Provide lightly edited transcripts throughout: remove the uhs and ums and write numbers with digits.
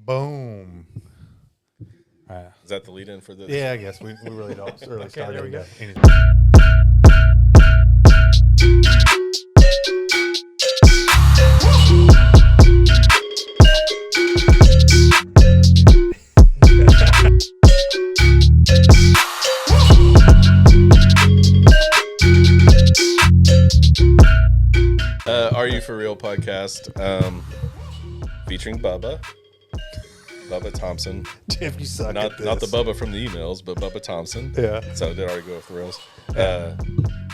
Boom. All right. Is that the lead-in for this? Yeah, I guess we really don't really start there we it. go. Are You For Real podcast featuring Bubba Thompson. If you suck Not at this. not the Bubba from the emails, but Bubba Thompson. Yeah. So I did already go off the rails.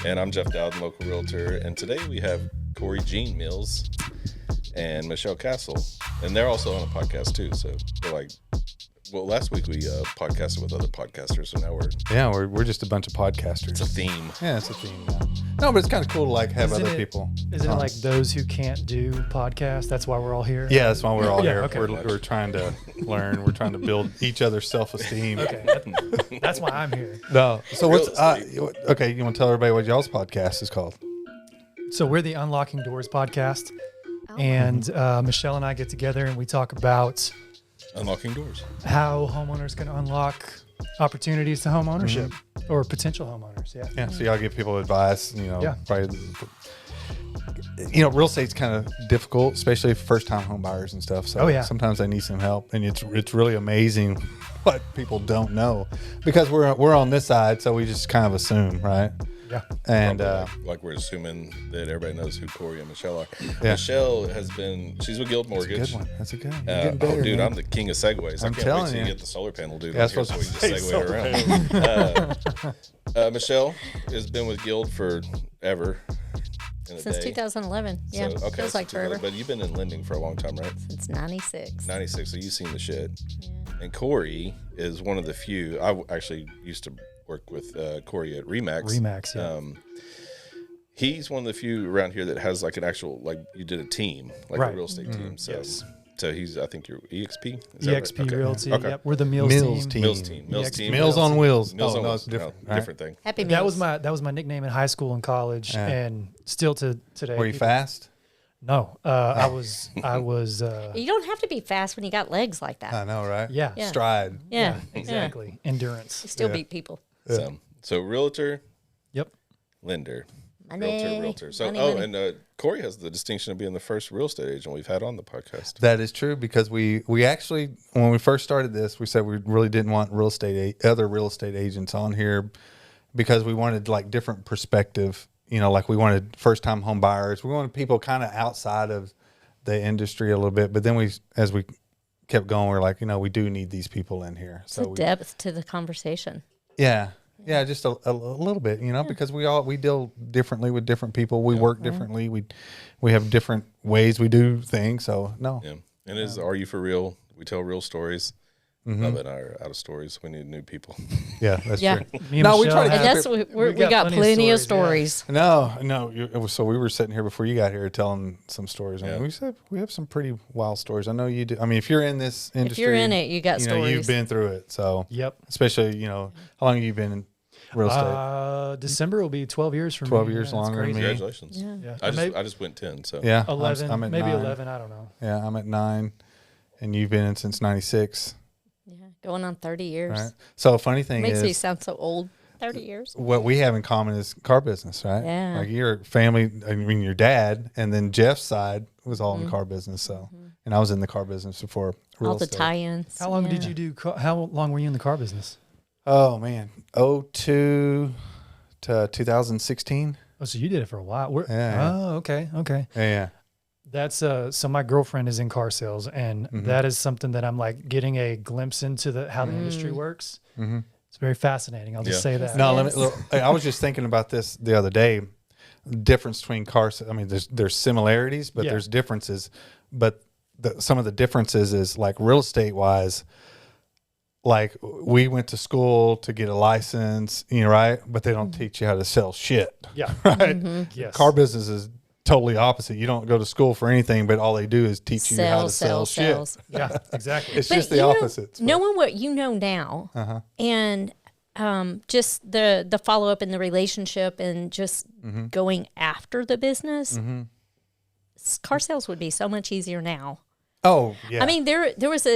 And I'm Jeff Dowden, local realtor. And today we have Cory Jean Mills and Michelle Castle. And they're also on a podcast too. So they're like, well, last week we podcasted with other podcasters. So now we're just a bunch of podcasters. it's a theme. Yeah, it's a theme now. No, but it's kind of cool to like have Isn't other it- people. Isn't it on. like those who can't do podcasts? That's why we're all here. Yeah, that's why we're all Yeah, here. okay. We're trying to learn. We're trying to build each other's self-esteem. Okay, that's why I'm here. No. So what's Real okay? You want to tell everybody what y'all's podcast is called? So we're the Unlocking Doors podcast, and Michelle and I get together and we talk about Unlocking doors. how homeowners can unlock opportunities to home ownership or potential homeowners. Yeah. Yeah. So y'all give people advice. Yeah. Probably. Real estate's kind of difficult, especially for first-time home buyers and stuff. So Oh, yeah. sometimes they need some help, and it's really amazing what people don't know because we're on this side, so we just kind of assume, right? Yeah. And Like we're assuming that everybody knows who Cory and Michelle are. Yeah. Michelle she's with Guild Mortgage. good one. That's a good one. You're getting better, dude, man. I'm the king of segues. I'm I can't telling wait till you. you get the solar panel dude. Yeah, on that's here what so we I can was just segue it around. Michelle has been with Guild forever. Since 2011. Yeah. So, okay, Feels like so forever. But you've been in lending for a long time, right? Since 96. 96, so you've seen the shit. Yeah. And Cory is one of the few. I actually used to work with Cory at Remax. Remax, yeah. He's one of the few around here that has like an actual, like you did a team, like Right. a real estate team. So, Yes. so he's, I think you're EXP. Is that right? EXP Okay. Realty. Okay. Yep. We're the Mills Mills team. team. Mills team. Mills EXP team. Meals on Wheels. Mills Oh, on no, Wheels. it's different. No, right? different thing. Happy That Meals. was my nickname in high school and college, Yeah. and still to today. Were you people- fast? No, I was. You don't have to be fast when you got legs like that. I know, right? Yeah. Yeah. Stride. Yeah. Exactly. Endurance. You still Yeah. beat people. So realtor, Yep. lender, Money. realtor. So, Money. and Cory has the distinction of being the first real estate agent we've had on the podcast. That is true because we actually, when we first started this, we said we really didn't want other real estate agents on here because we wanted like different perspective. Like we wanted first time home buyers. We wanted people kind of outside of the industry a little bit. But then as we kept going, we're like, we do need these people in here. It's a depth to the conversation. Yeah, just a little bit, because we deal differently with different people. We work differently. We have different ways we do things. So no. Yeah. And it is Are You For Real? We tell real stories. Love it. Are out of stories. We need new people. Yeah, that's Yeah. true. Me and No, we Michelle try to And have that's it- what we got got plenty of stories, stories. No. So we were sitting here before you got here telling some stories. I mean, Yeah. we said we have some pretty wild stories. I know you do. I mean, if you're in this industry, If you're in it, you got stories. You've been through it. So Yep. especially, how long have you been in real estate? December will be 12 years for me. 12 years Yeah, it's longer than crazy. me. Congratulations. Yeah. Yeah. I just went 10. So Yeah, 11, I'm at maybe 9. 11. I don't know. Yeah, I'm at 9, and you've been in since '96, Yeah. Going on 30 years. right? So funny thing Makes me is, sound so old. 30 years. what we have in common is car business, right? Yeah. Like your family, I mean, your dad, and then Jeff's side was all in car business. So, and I was in the car business before real All the estate. tie-ins. How long Yeah. did you do? How long were you in the car business? Oh man, 02 to 2016. Oh, so you did it for a while. Yeah. Oh, okay. Yeah. That's so my girlfriend is in car sales, and that is something that I'm like getting a glimpse into how the industry works. Mm-hmm. It's very fascinating. I'll just Yeah. say that. No, Yes. I was just thinking about this the other day. Difference between cars. I mean, there's similarities, but Yeah. there's differences. But some of the differences is like real estate wise. Like we went to school to get a license, right? But they don't teach you how to sell shit, Yeah. right? Yes. Car business is totally opposite. You don't go to school for anything, but all they do is teach you how to sell shit. Yeah. Exactly. It's But just the you know, opposite. knowing what you know now, and just the follow up in the relationship, and just going after the business, car sales would be so much easier now. Oh, yeah. I mean, there was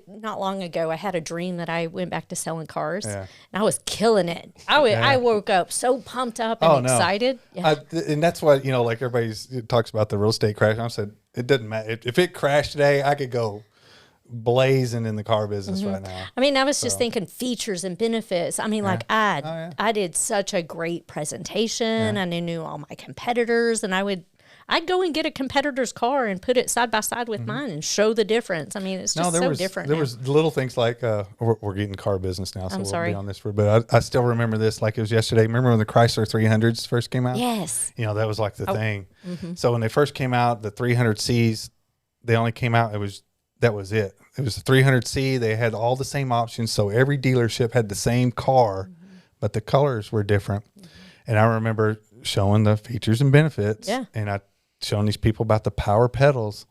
not long ago, I had a dream that I went back to selling cars, and I was killing it. I woke up so pumped up and excited. Yeah. And that's what, like everybody talks about the real estate crash. I said, it doesn't matter. If it crashed today, I could go blazing in the car business right now. I mean, I was just thinking features and benefits. I mean, I did such a great presentation, and I knew all my competitors, and I'd go and get a competitor's car and put it side by side with mine and show the difference. I mean, it's just different. There now. was little things like we're getting car business now, so we'll sorry. be on this but I still remember this like it was yesterday. Remember when the Chrysler 300s first came out? Yes. That was like the thing. So when they first came out, the 300Cs, they only came out. That was it. It was the 300C. They had all the same options, so every dealership had the same car, but the colors were different. And I remember showing the features and benefits, and I showing these people about the power pedals,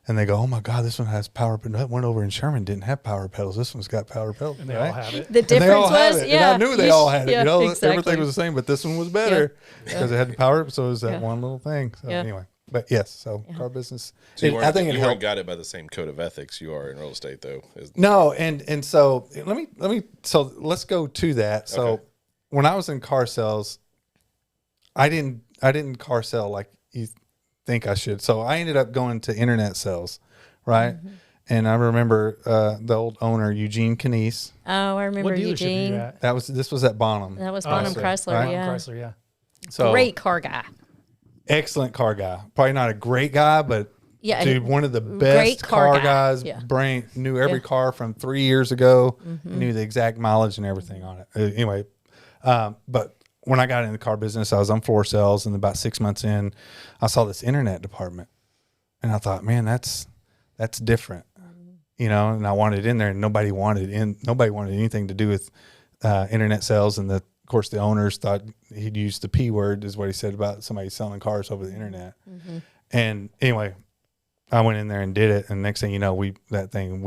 and they go, "Oh my God, this one has power." But that one over in Sherman didn't have power pedals. This one's got power pedals, and they all have it. The difference was, and I knew they all had it. Exactly. Everything was the same, but this one was better because it had the power. So it was that one little thing. So anyway, but yes, so car business. So you I think it helped. got it by the same code of ethics you are in real estate, though. No, and so let's go to that. So when I was in car sales, I didn't car sell like you think I should. So I ended up going to internet sales, right? And I remember the old owner, Eugene Canese. Oh, I remember What dealership are you Eugene. at? This was at Bonham. That was Bonham Chrysler, right? yeah. Chrysler, yeah. So Great car guy. excellent car guy. Probably not a great guy, but Yeah, dude, one of the best car guys. Yeah. Knew every car from 3 years ago. Knew the exact mileage and everything on it. Anyway, but when I got in the car business, I was on floor sales, and about 6 months in, I saw this internet department, and I thought, man, that's different, And I wanted in there, and nobody wanted anything to do with internet sales. And of course, the owners thought he'd used the P word, is what he said about somebody selling cars over the internet. And anyway, I went in there and did it, and next thing you know, we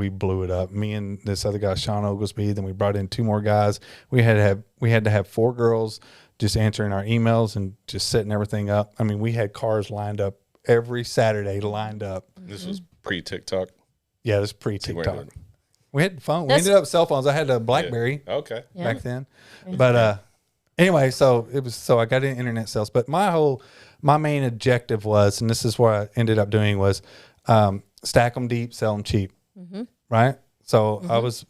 blew it up. Me and this other guy, Sean Oglesby. Then we brought in 2 more guys. We had to have 4 girls just answering our emails and just setting everything up. I mean, we had cars lined up every Saturday, lined up. This was pre-TikTok? Yeah, this was pre-TikTok. We had phone. We ended up with cell phones. I had a BlackBerry back then. But anyway, so I got into internet sales. But my main objective was, and this is what I ended up doing, was stack them deep, sell them cheap, right? So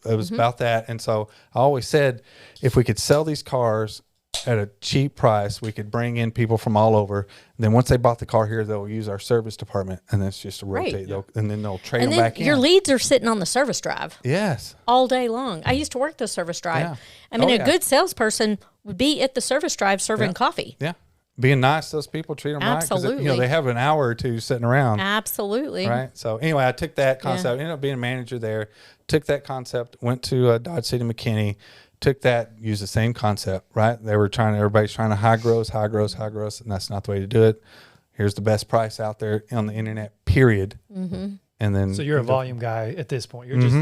it was about that. And so I always said, if we could sell these cars at a cheap price, we could bring in people from all over. And then once they bought the car here, they'll use our service department, and then it's just a rotate. And then they'll trade them back in. Your leads are sitting on the service drive. Yes. All day long. I used to work the service drive. Yeah. I mean, a good salesperson would be at the service drive serving coffee. Yeah. Being nice to those people, treat them Absolutely. right. Because they have an hour or two sitting around. Absolutely. Right. So anyway, I took that concept, ended up being a manager there, took that concept, went to Dodge City McKinney, took that, used the same concept, right? Everybody's trying to high gross, and that's not the way to do it. Here's the best price out there on the internet, period. And then. So you're a volume guy at this point. You're just,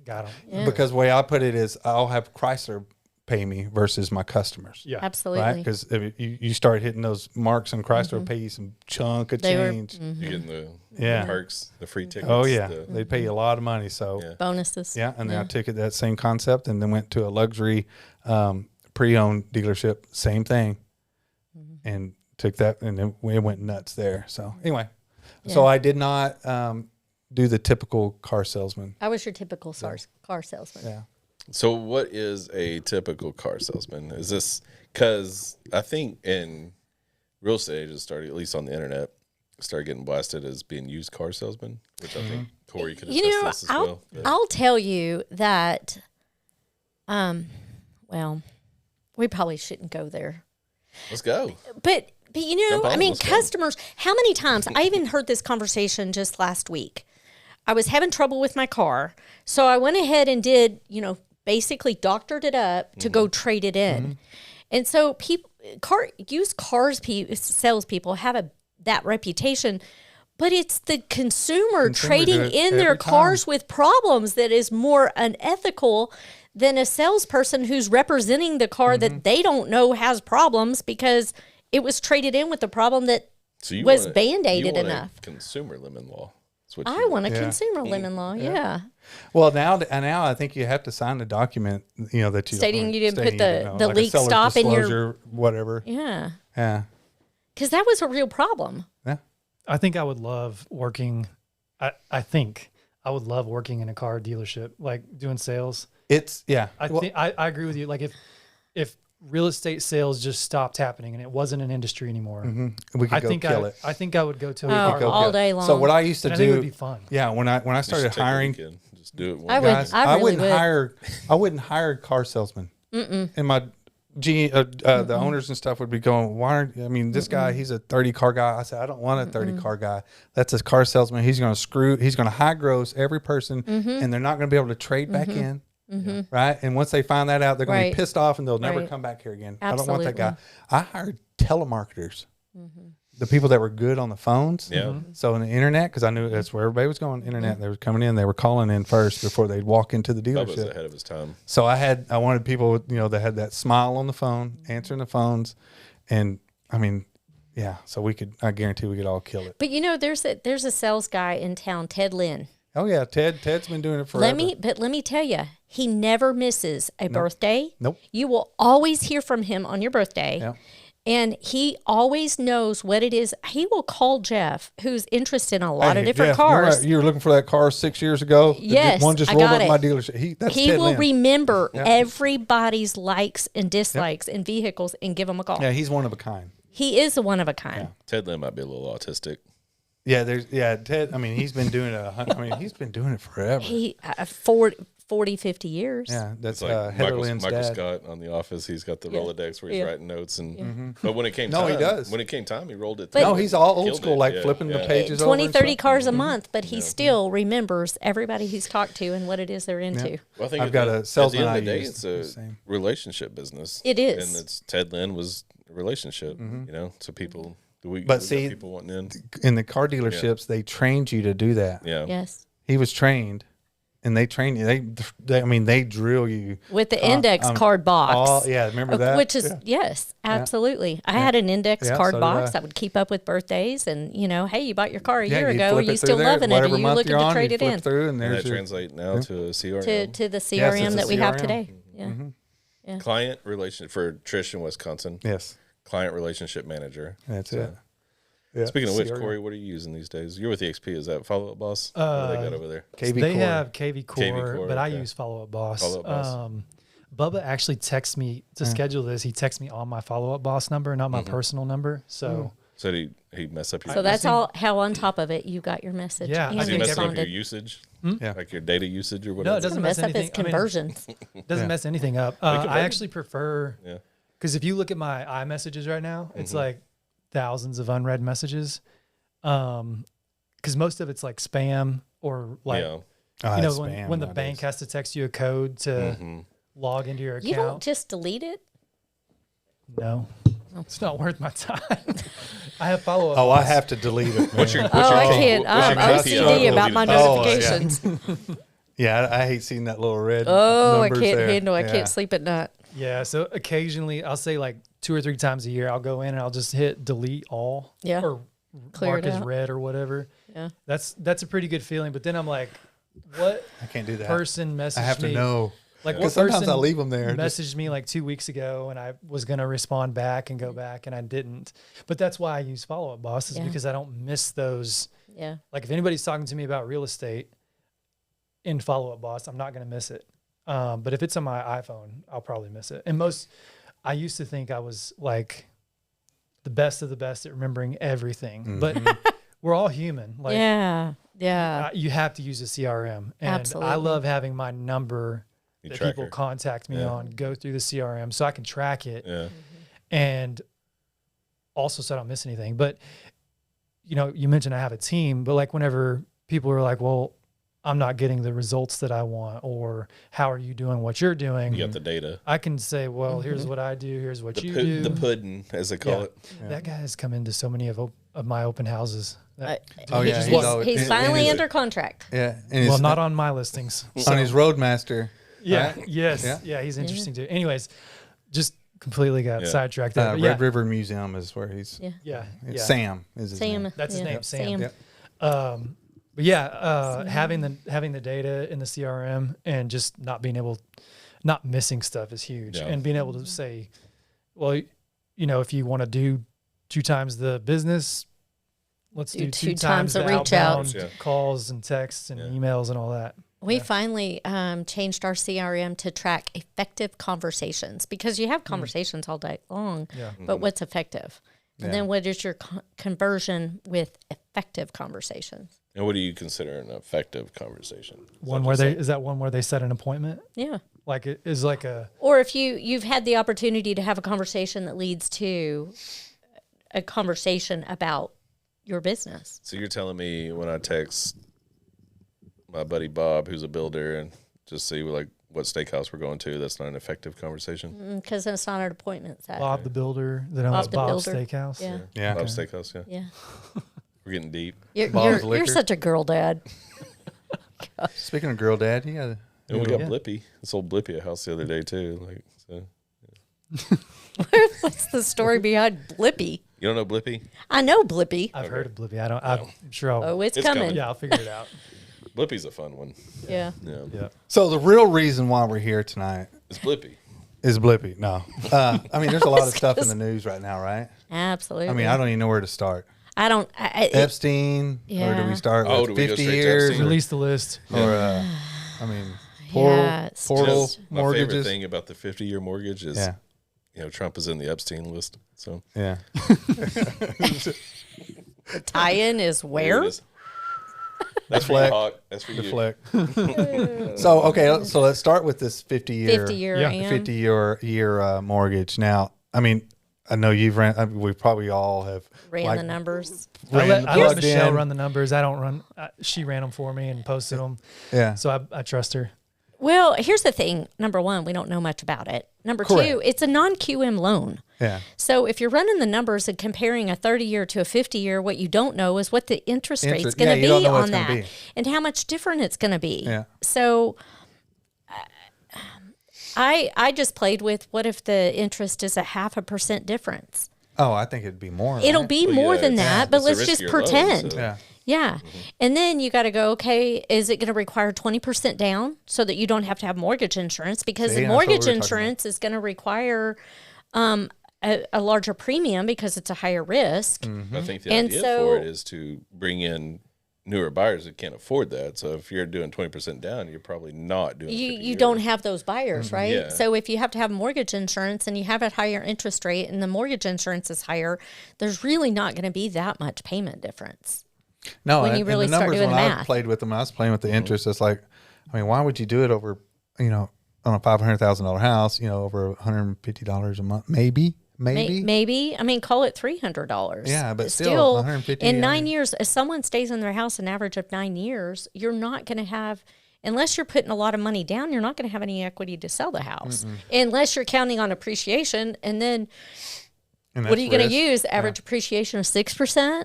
got them. Yeah. Because the way I put it is, I'll have Chrysler pay me versus my customers. Yeah. Absolutely. Right? Because if you start hitting those marks, and Chrysler pay you some chunk of change. You're getting the perks, the free tickets. Oh, yeah. They pay you a lot of money. So, bonuses. yeah. And then I took that same concept and then went to a luxury pre-owned dealership, same thing. And took that, and then we went nuts there. So, anyway. So, I did not do the typical car salesman. I was your typical car salesman. Yeah. So what is a typical car salesman? Is this, because I think in real estate agents started, at least on the internet, started getting blasted as being used car salesmen, which I think Cory could attest to this as well. I'll tell you that, well, we probably shouldn't go there. Let's go. But I mean, let's go. customers, how many times, I even heard this conversation just last week. I was having trouble with my car, so I went ahead and did, basically doctored it up to go trade it in. And so used cars salespeople have that reputation, but it's the consumer trading in their cars with problems that is more unethical than a salesperson who's representing the car that they don't know has problems because it was traded in with the problem that was Band-Aided enough. Consumer lemon law. Switch I it. want a Yeah. consumer lemon law. Yeah. Well, now I think you have to sign a document, that you don't Stating you didn't put stating the like a leak seller's stop in your- disclosure, whatever. Yeah. Yeah. Because that was a real problem. Yeah. I think I would love working. I think I would love working in a car dealership, like doing sales. It's I think I agree with you. Like if real estate sales just stopped happening and it wasn't an industry anymore, we could I go think kill it. I think I would go to a Oh, car. Go all kill it. day long. So what I used to And I think it do, would be fun. yeah, when I You should started take a hiring weekend. Just do it. One I would- guys. I really wouldn't would. I wouldn't hire car salesmen. And my the owners and stuff would be going, why aren't, I mean, this guy, he's a 30 car guy. I said, I don't want a 30 car guy. That's a car salesman. He's going to high gross every person and they're not going to be able to trade back in. Right. And once they find that out, they're going to Right. be pissed off and they'll never Right. come back here again. Absolutely. I don't want that guy. I hired telemarketers. The people that were good on the phones. Yeah. So on the internet, because I knew that's where everybody was going. Internet, they were coming in. They were calling in first before they'd walk into the Bubba's dealership. ahead of his time. So I wanted people, that had that smile on the phone, answering the phones, and I mean, yeah. So I guarantee we could all kill it. But there's a sales guy in town, Ted Lynn. Oh yeah, Ted's been doing it forever. Let me tell you, he never misses a birthday. Nope. You will always hear from him on your birthday. Yeah. And he always knows what it is. He will call Jeff, who's interested in a lot of different cars. You were looking for that car 6 years ago. Yes, one just I rolled got up it. my dealership. He He will Lynn. remember everybody's likes and dislikes in vehicles and give them a call. Yeah, he's one of a kind. He is a one of a kind. Ted Lynn might be a little autistic. Yeah, Ted. I mean, he's been doing it. He's been doing it forever. He 40, 50 years. Yeah, that's It's like Heather Michael Lynn's Michael dad. Scott on The Office. He's got the Rolodex where he's Yeah. writing notes, and but when it came No, time, he does. When it came time, he rolled it. But- through No, he's all old Killed school, it. like Yeah, flipping the yeah. pages 20, over. 30 and stuff. cars a month, but he still remembers everybody he's talked to and what it is they're into. Well, I think I've got a at salesman the I end of the day, use it's the a same. relationship business. It is. and it's Ted Lynn was a relationship. So people, we But got see, people wanting in. In the car dealerships, they trained you to do that. Yeah, Yes. He was trained, and they train you. They drill you. With the index card box. Remember that? Which is, yes, absolutely. I had an index Yeah, card so did box. I. I would keep up with birthdays and, hey, you bought your car a year you'd ago. Are flip you it still through there, loving it? Are whatever you month looking you're to on, trade you it flip in? through, and and there's that your, translate now to a CRM. To the Yes, CRM it's a that we have CRM. today. Yeah. Client relation for Trish in Wisconsin. yes, Client relationship manager. that's So, it. Yeah. Speaking of which, CRM. Corey, what are you using these days? You're with EXP. Is that Follow Up Boss? What do they got over there? KV They Core. have KV Core, Core, but I okay. use Follow Up Boss. Follow Up Boss. Bubba actually texts me to schedule this. He texts me on my Follow Up Boss number, not my personal number. So So did he mess up your? So that's how on top of it you got your message. Yeah, I and Does he think mess up your responded. usage? Yeah. Like your data usage or no, whatever? it doesn't Mess mess up his anything. I mean, conversions. doesn't mess anything up. can I vote. actually prefer Yeah. because if you look at my iMessages right now, it's like thousands of unread messages. Because most of it's like spam or like Yeah. Oh, you know that's spam when the nowadays. bank has to text you a code to log into your You don't account. just delete it? No, it's not worth my time. I have follow up. Oh, I have to delete it. What's your? man. What's Oh, your I can't. what's your I'm KPI? OCD about my Oh, yeah. notifications. Yeah, I hate seeing that little red. Oh, I numbers can't there. handle. I Yeah. can't sleep at night. Yeah, so occasionally I'll say like 2 or 3 times a year I'll go in and I'll just hit delete all. Yeah. Or Clear mark it as out. red or whatever. Yeah. That's a pretty good feeling. But then I'm like, what I can't do that. person messaged I have to me? know. Like Because what sometimes person I leave them there. messaged me like 2 weeks ago and I was gonna respond back and go back and I didn't. But that's why I use Follow Up Boss is Yeah. because I don't miss those. Yeah. Like if anybody's talking to me about real estate in Follow Up Boss, I'm not gonna miss it. But if it's on my iPhone, I'll probably miss it. And I used to think I was like the best of the best at remembering everything, but we're all human. Like Yeah. Yeah. you have to use a CRM, and I Absolutely. love having my number You that track people her. contact me Yeah. on go through the CRM so I can track it Yeah. and also so I don't miss anything. But you mentioned I have a team, but like whenever people are like, well, I'm not getting the results that I want, or how are you doing what you're doing? You got the data. I can say, well, here's what I do. Here's what you do. The pudding, as they call Yeah. it. That guy has come into so many of my open houses. Oh, He yeah, just he's walks- always- He's and finally his- under contract. Yeah. And well, not on my listings. on his Roadmaster. Yeah. right? Yes. Yeah. Yeah. He's interesting too. Anyways, just completely got Yeah. sidetracked there. but yeah. Red River Museum is where he's. Yeah. Yeah. Yeah. Sam is his Sam. name. That's his yeah. name, Sam. Yep. But yeah, having the data in the CRM and just not missing stuff is huge, Yeah. and being able to say, well, if you want to do 2 times the business, let's do 2 times the reach out. outbound calls and texts and emails and all that. We finally changed our CRM to track effective conversations, because you have conversations all day long, but what's effective? And then what is your conversion with effective conversations? And what do you consider an effective conversation? Is that one where they set an appointment? Yeah. Like it is like a, Or if you've had the opportunity to have a conversation that leads to a conversation about your business. So you're telling me when I text my buddy Bob, who's a builder, and just see like what steakhouse we're going to, that's not an effective conversation? Because it's not an appointment set. Bob the builder that owns Bob the Bob's Builder. Steakhouse. Yeah. Yeah. Bob's Steakhouse, yeah. Yeah. We're getting deep. Bob's You're Liquor. such a girl dad. Speaking of girl dad, you got And we got Yeah. Blippy. I sold Blippy a house the other day too. Like, so What's the story behind Blippy? you don't know Blippy? I know Blippy. I've heard of Blippy. I'm sure I'll. Oh, it's It's coming. coming. Yeah, I'll figure it out. Blippy's a fun one. Yeah. Yeah. Yeah. So the real reason why we're here tonight It's Blippy. is Blippy. No, I mean, there's a lot of stuff in the news right now, right? Absolutely. I mean, I don't even know where to start. I don't. Epstein, or do Yeah. we start Oh, with do we go 50 straight to years, Epstein? Release the list. or I mean, portal, Yeah, it's portal just- My favorite mortgages? thing about the 50-year mortgage is, Yeah, Trump is in the Epstein list. So yeah. The tie-in is there where? it is. That's for you, Deflect. Hawk. That's for you. Deflect. So okay, so let's start with this 50-year 50-year Yeah. AM. 50-year mortgage. Now, I mean, I know you've ran. We probably all have Ran the numbers. I let plugged Michelle in. run the numbers. I don't run. She ran them for me and posted them. Yeah. So I trust her. Well, here's the thing. Number one, we don't know much about it. Number Correct. two, it's a non-QM loan. Yeah. So if you're running the numbers and comparing a 30-year to a 50-year, what you don't know is what the interest rate's Interest- going yeah, to you don't be know what on it's gonna that be. and how much different it's going to be. Yeah. So I just played with what if the interest is a 0.5% difference? Oh, I think it'd be more. It'll right? be Well, more yeah, than it's- that, but it's a let's just riskier loan, pretend. so- Yeah. Yeah. And then you got to go, okay, is it going to require 20% down so that you don't have to have mortgage insurance? Because See, the that's what we mortgage were talking insurance is going to require a larger premium because it's a higher risk. I think the And idea so- for it is to bring in newer buyers that can't afford that. So if you're doing 20% down, you're probably not doing. You don't have those buyers, right? Yeah. So if you have to have mortgage insurance and you have a higher interest rate and the mortgage insurance is higher, there's really not going to be that much payment difference. No, when you and really the start numbers doing when the I math. played with them, I was playing with the interest. It's like, I mean, why would you do it over, on a $500,000 house, over $150 a month, maybe. Maybe. I mean, call it $300. Yeah, but still, 150, in yeah. 9 years, if someone stays in their house an average of 9 years, you're not going to have, unless you're putting a lot of money down, you're not going to have any equity to sell the house, unless you're counting on appreciation. And then And what are that's you going to risk. use? Average appreciation of 6%?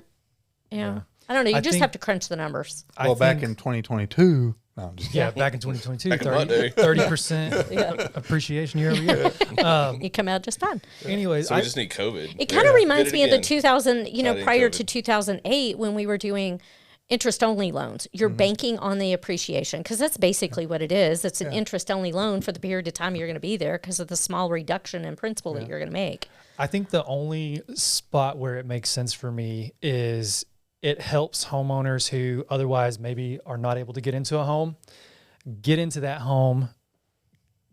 Yeah. I don't know. You I just think- have to crunch the numbers. Well, back in 2022, no, I'm just kidding. Yeah, back in 2022, Back in Monday. 30% appreciation year over year. You come out just fine. Anyways, So we just need COVID. It kind of reminds Did it me of the again. 2000, Not in prior COVID. to 2008 when we were doing interest only loans. You're banking on the appreciation because that's basically what it is. It's an interest only loan for the period of time you're going to be there because of the small reduction in principal that you're going to make. I think the only spot where it makes sense for me is it helps homeowners who otherwise maybe are not able to get into a home, get into that home,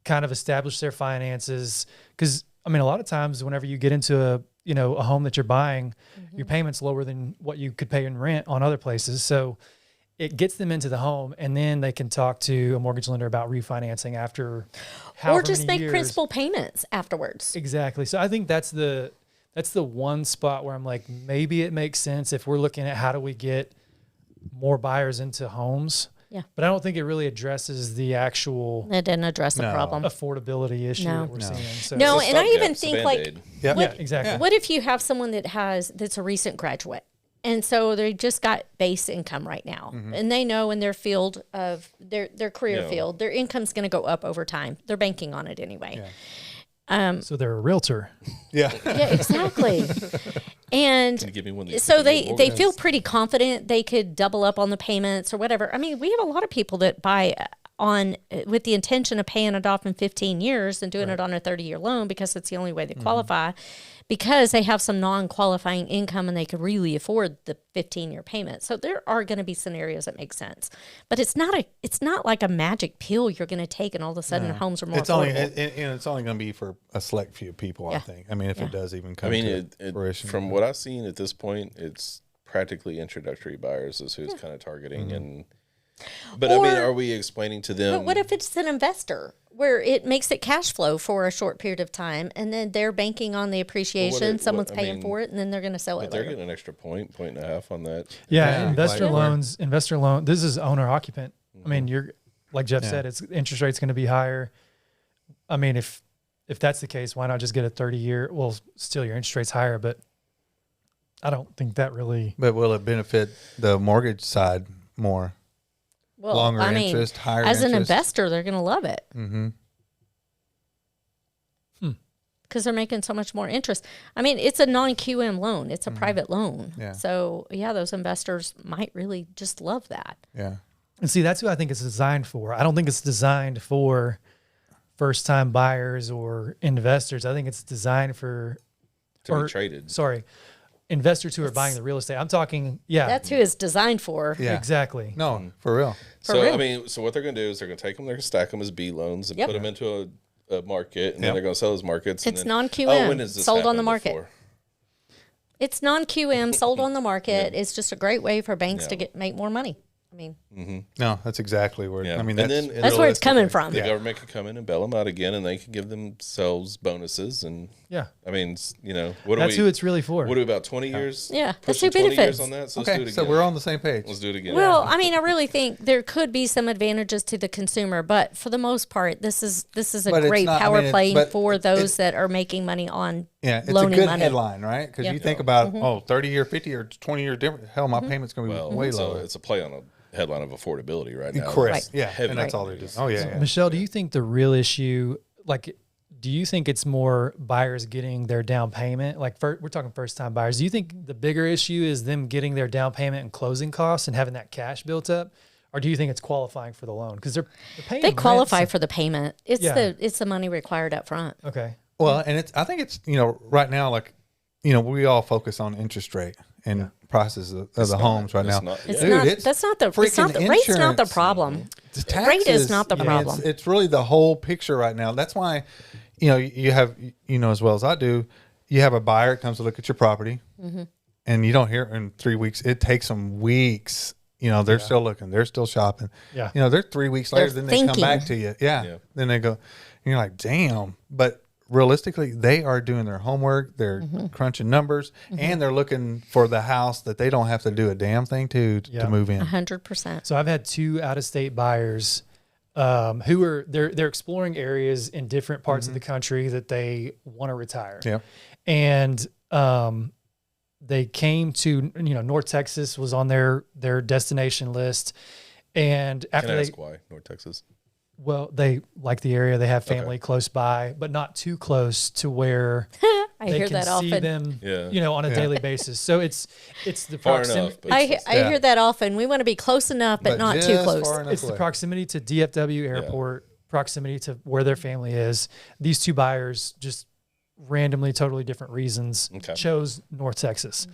kind of establish their finances. Because, I mean, a lot of times whenever you get into a home that you're buying, your payment's lower than what you could pay in rent on other places. So it gets them into the home, and then they can talk to a mortgage lender about refinancing after however Or just many make years. principal payments afterwards. Exactly. So I think that's the one spot where I'm like, maybe it makes sense if we're looking at how do we get more buyers into homes. Yeah. But I don't think it really addresses the actual It didn't address the No. problem. affordability issue No. that we're seeing. So No, It's a and I stopgap, even it's a think like, Band-Aid. Yep. yeah, exactly. what if you have someone that's a recent graduate? And so they just got base income right now, and they know in their field of their career Yeah. field, their income's going to go up over time. They're banking on it anyway. So they're a realtor. Yeah. Yeah, exactly. And Can you give me one of these? so they feel pretty confident they could double up on the payments or whatever. I mean, we have a lot of people that buy on with the intention of paying it off in 15 years and doing it on a 30-year loan because it's the only way they qualify, because they have some non-qualifying income and they could really afford the 15-year payment. So there are going to be scenarios that make sense, but it's not like a magic pill you're going to take and all of a sudden homes are more affordable. It's only going to be for a select few people, I think. I mean, if it does even come to fruition. From what I've seen at this point, it's practically introductory buyers is who it's kind of targeting. But I mean, are we explaining to them? But what if it's an investor where it makes it cash flow for a short period of time, and then they're banking on the appreciation, someone's paying for it, and then they're going to sell it later? They're getting an extra point and a half on that. Yeah, investor loan. This is owner occupant. I mean, you're like Jeff said, it's interest rate's going to be higher. I mean, if that's the case, why not just get a 30-year? Well, still your interest rate's higher, but I don't think that really. But will it benefit the mortgage side more? Well, Longer interest, higher as interest. an investor, they're going to love it. Because they're making so much more interest. I mean, it's a non-QM loan. It's a private loan. Yeah. So, those investors might really just love that. Yeah. And see, that's who I think it's designed for. I don't think it's designed for first-time buyers or investors. I think it's designed for To be traded. Sorry, investors who are buying the real estate. I'm talking, That's who it's designed for. Yeah. exactly. No, for real. I mean, so what they're going to do is they're going to take them, they're going to stack them as B loans and put them into a market, and then they're going to sell those markets. It's and then, non-QM, when has this sold on the happened market. before? It's non-QM, sold on the market. It's just a great way for banks to make more money. I mean, No, that's exactly where. Yeah. I mean, And that's where it's coming from. The government could come in and bail them out again, and they could give themselves bonuses. And I mean, That's who it's really for. What are we about 20 years? Yeah, that's Pushing who 20 years benefits. on that. So let's do it again. So we're on the same page. Let's do it again. Well, I mean, I really think there could be some advantages to the consumer, but for the most part, this is a But it's great not- I power mean, play but for those that are making money on Yeah, it's loaning a good money. headline, right? Because you think about 30-year, 50 or 20-year difference. Hell, my payment's going to be way lower. it's a play on a headline of affordability right now. Correct. Right. Yeah, Heavy and that's all they do. Oh yeah. Michelle, do you think the real issue, do you think it's more buyers getting their down payment? We're talking first-time buyers. Do you think the bigger issue is them getting their down payment and closing costs and having that cash built up? Or do you think it's qualifying for the loan? Because they're paying. They qualify rent. for the payment. It's the money required up front. Okay. Well, and I think it's right now, we all focus on interest rate and prices of the homes right now. It's Dude, not. it's That's not the. It's not the freaking rate's not the insurance. problem. The Rate is taxes, not the I mean, problem. it's really the whole picture right now. That's why, you have, as well as I do, you have a buyer that comes to look at your property, and you don't hear in 3 weeks. It takes them weeks. They're still looking. They're still shopping. Yeah. They're 3 weeks later. Then they come back to you. Yeah. Then they go, and you're like, damn. But realistically, they are doing their homework. They're crunching numbers, and they're looking for the house that they don't have to do a damn thing to move in. 100%. So I've had 2 out-of-state buyers who are they're exploring areas in different parts of the country that they want to retire. Yeah. And they came to North Texas was on their destination list, and after Can I they ask why North Texas? well they like the area, they have family close by, but not too close to where I they hear can that see often. them on a daily basis. So it's the Far proximity. enough, but I hear that often. We want to be close enough, but not too just close. far enough It's the away. proximity to DFW airport, proximity to where their family is. These 2 buyers just randomly, totally different reasons chose North Texas.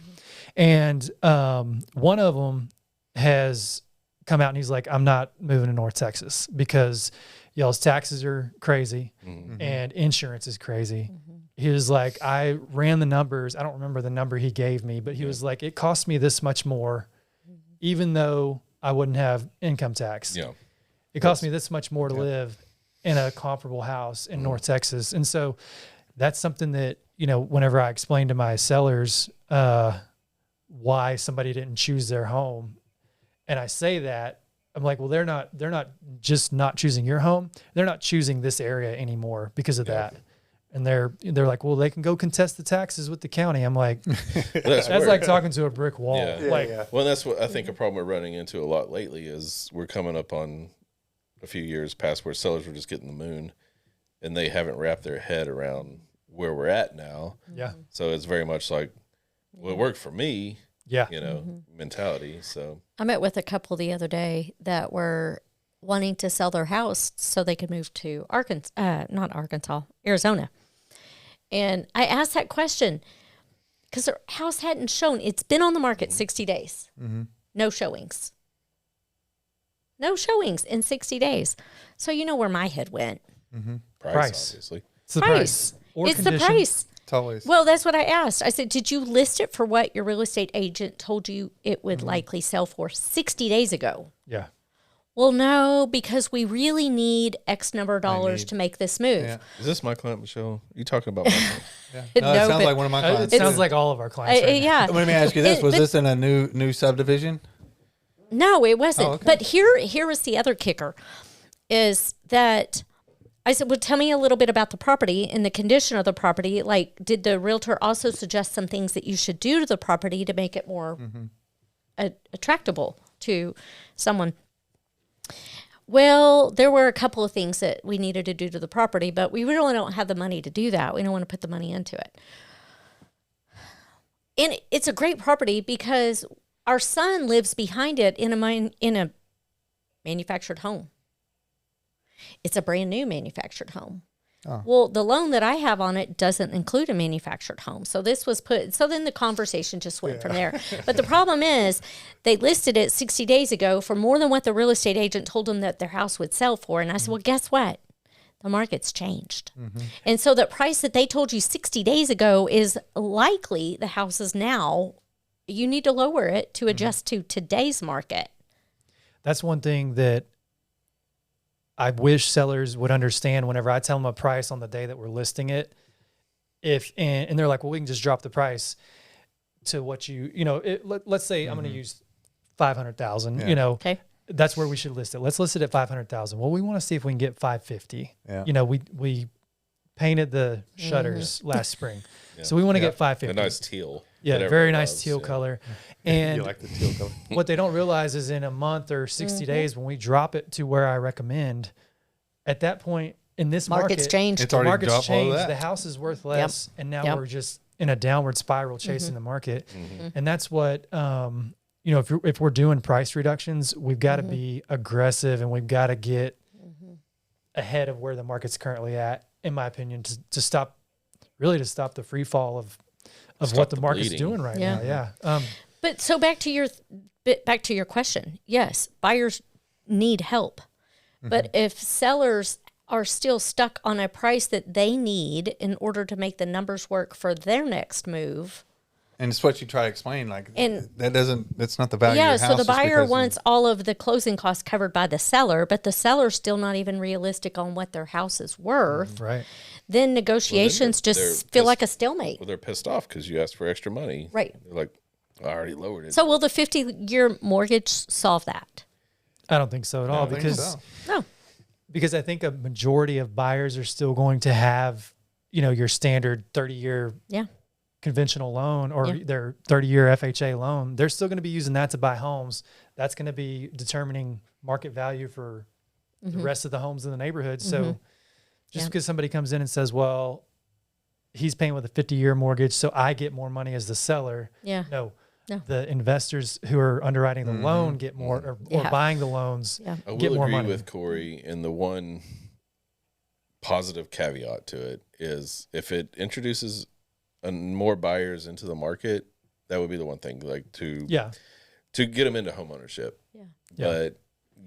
And one of them has come out and he's like, I'm not moving to North Texas because y'all's taxes are crazy and insurance is crazy. He was like, I ran the numbers. I don't remember the number he gave me, but he was like, it cost me this much more, even though I wouldn't have income tax. Yeah. It cost me this much more to live in a comparable house in North Texas. And so that's something that, whenever I explain to my sellers why somebody didn't choose their home, and I say that, I'm like, well, they're not just not choosing your home. They're not choosing this area anymore because of that. And they're like, well, they can go contest the taxes with the county. I'm like, that's like talking to a brick wall. Well, that's what I think a problem we're running into a lot lately is we're coming up on a few years past where sellers were just getting the moon, and they haven't wrapped their head around where we're at now. Yeah. So it's very much like, well, it worked for me, Yeah. mentality. So I met with a couple the other day that were wanting to sell their house so they could move to Arizona. And I asked that question because their house hadn't shown. It's been on the market 60 days. No showings. No showings in 60 days. So you know where my head went. price, obviously. It's the Price. Or It's condition. the price. It's always. Well, that's what I asked. I said, did you list it for what your real estate agent told you it would likely sell for 60 days ago? Yeah. Well, no, because we really need X number of dollars to make this move. Yeah. Is this my client, Michelle? You talking about my client? Yeah. No, it No, sounds but- like one of my It clients. sounds too. like all of our clients. Right now. Yeah. Let me ask you this: Was But- this in a new subdivision? No, it wasn't. Oh, okay. But here was the other kicker, is that I said, well, tell me a little bit about the property and the condition of the property. Like, did the realtor also suggest some things that you should do to the property to make it more attractable to someone? Well, there were a couple of things that we needed to do to the property, but we really don't have the money to do that. We don't want to put the money into it. And it's a great property because our son lives behind it in a manufactured home. It's a brand new manufactured home. Oh. Well, the loan that I have on it doesn't include a manufactured home. So this was so then the conversation just went from there. But the problem is they listed it 60 days ago for more than what the real estate agent told them that their house would sell for. And I said, well, guess what? The market's changed. And so the price that they told you 60 days ago is likely the house is now. You need to lower it to adjust to today's market. That's one thing that I wish sellers would understand whenever I tell them a price on the day that we're listing it. And they're like, well, we can just drop the price to what let's say I'm going to use 500,000, Yeah. Okay. that's where we should list it. Let's list it at 500,000. Well, we want to see if we can get 550. Yeah. We painted the shutters last spring. So we want to get A 550. nice teal. Yeah, that very everyone nice loves, teal yeah. color. And You like the teal color? what they don't realize is in a month or 60 days, when we drop it to where I recommend, at that point in this Market's market, changed. It's the already market's dropped below changed. that. The house is worth less, and now Yep. we're just in a downward spiral chasing the market. And that's what if we're doing price reductions, we've got to be aggressive and we've got to get ahead of where the market's currently at, in my opinion, to stop the free fall of Stop what the the market's bleeding. doing right Yeah. now. Yeah. But so back to your question. Yes, buyers need help. But if sellers are still stuck on a price that they need in order to make the numbers work for their next move, And it's what you try to explain. Like And- that's not the value. yeah, of your so house the just buyer because wants all of the closing costs covered by the seller, but the seller's still not even realistic on what their house is worth. Right. Then negotiations they're just feel pissed- like a stalemate. Well, they're pissed off because you asked for extra money. Right. They're like, I already lowered it. So will the 50-year mortgage solve that? I don't think so at all I think because so. No. because I think a majority of buyers are still going to have, your standard 30-year Yeah. conventional loan or Yeah. their 30-year FHA loan. They're still going to be using that to buy homes. That's going to be determining market value for the rest of the homes in the neighborhood. So just Yeah. because somebody comes in and says, well, he's paying with a 50-year mortgage, so I get more money as the seller. Yeah. No. No. The investors who are underwriting the loan get more, or Yeah. buying the loans Yeah. I get will more agree money. with Cory, and the one positive caveat to it is if it introduces more buyers into the market, that would be the one thing, like to get them into home ownership. Yeah. But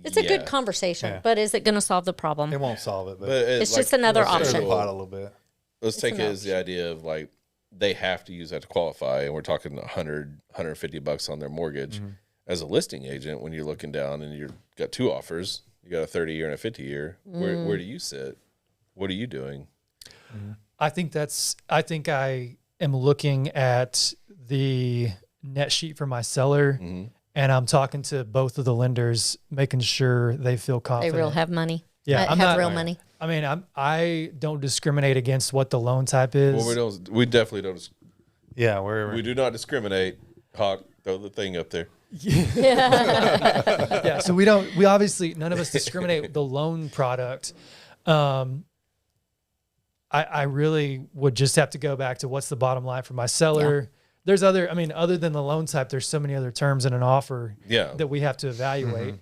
It's a good conversation, Yeah. but is it going to solve the problem? It won't solve it, but, It's just another let's stir the option. pot a little bit. Let's take it an as the idea of like they have to use that to qualify, and we're talking 150 bucks on their mortgage. As a listing agent, when you're looking down and you've got two offers, you got a 30-year and a 50-year, where do you sit? What are you doing? I think I am looking at the net sheet for my seller and I'm talking to both of the lenders, making sure they feel They confident. real have money. Yeah, I'm have not- real money. I mean, I don't discriminate against what the loan type is. Well, we definitely don't. Yeah, We do not discriminate. Hawk, throw the thing up there. Yeah, so we obviously, none of us discriminate with the loan product. I really would just have to go back to what's the bottom line for my seller. there's other, I mean, other than the loan type, there's so many other terms in an offer Yeah. that we have to evaluate.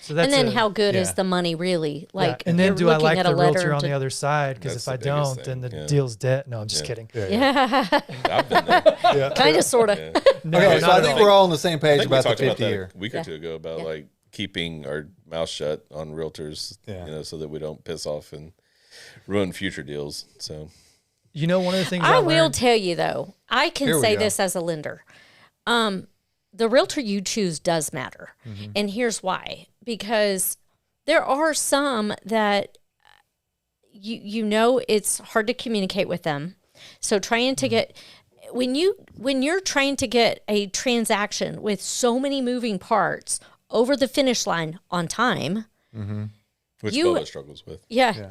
So that's And then a- how good is yeah. the money really? yeah. Like, And then you're do I looking like at the a letter realtor on to- the other side? Because That's if I the biggest don't, thing, then the yeah. deal's dead. No, I'm just kidding. Yeah, I've been there. Yeah. kind of, sort of. No, Okay, not so I at think all. we're all on the same I page think we about the talked about 50 that year. a week or two ago about like keeping our mouth shut on realtors, Yeah. you know, so that we don't piss off and ruin future deals. So You know, one of the things I I will learned, tell you though, I can Here we say go. this as a lender. The realtor you choose does matter. And here's why. Because there are some that you know it's hard to communicate with them. So trying to get when you're trying to get a transaction with so many moving parts over the finish line on time, which You- Bubba struggles with. yeah.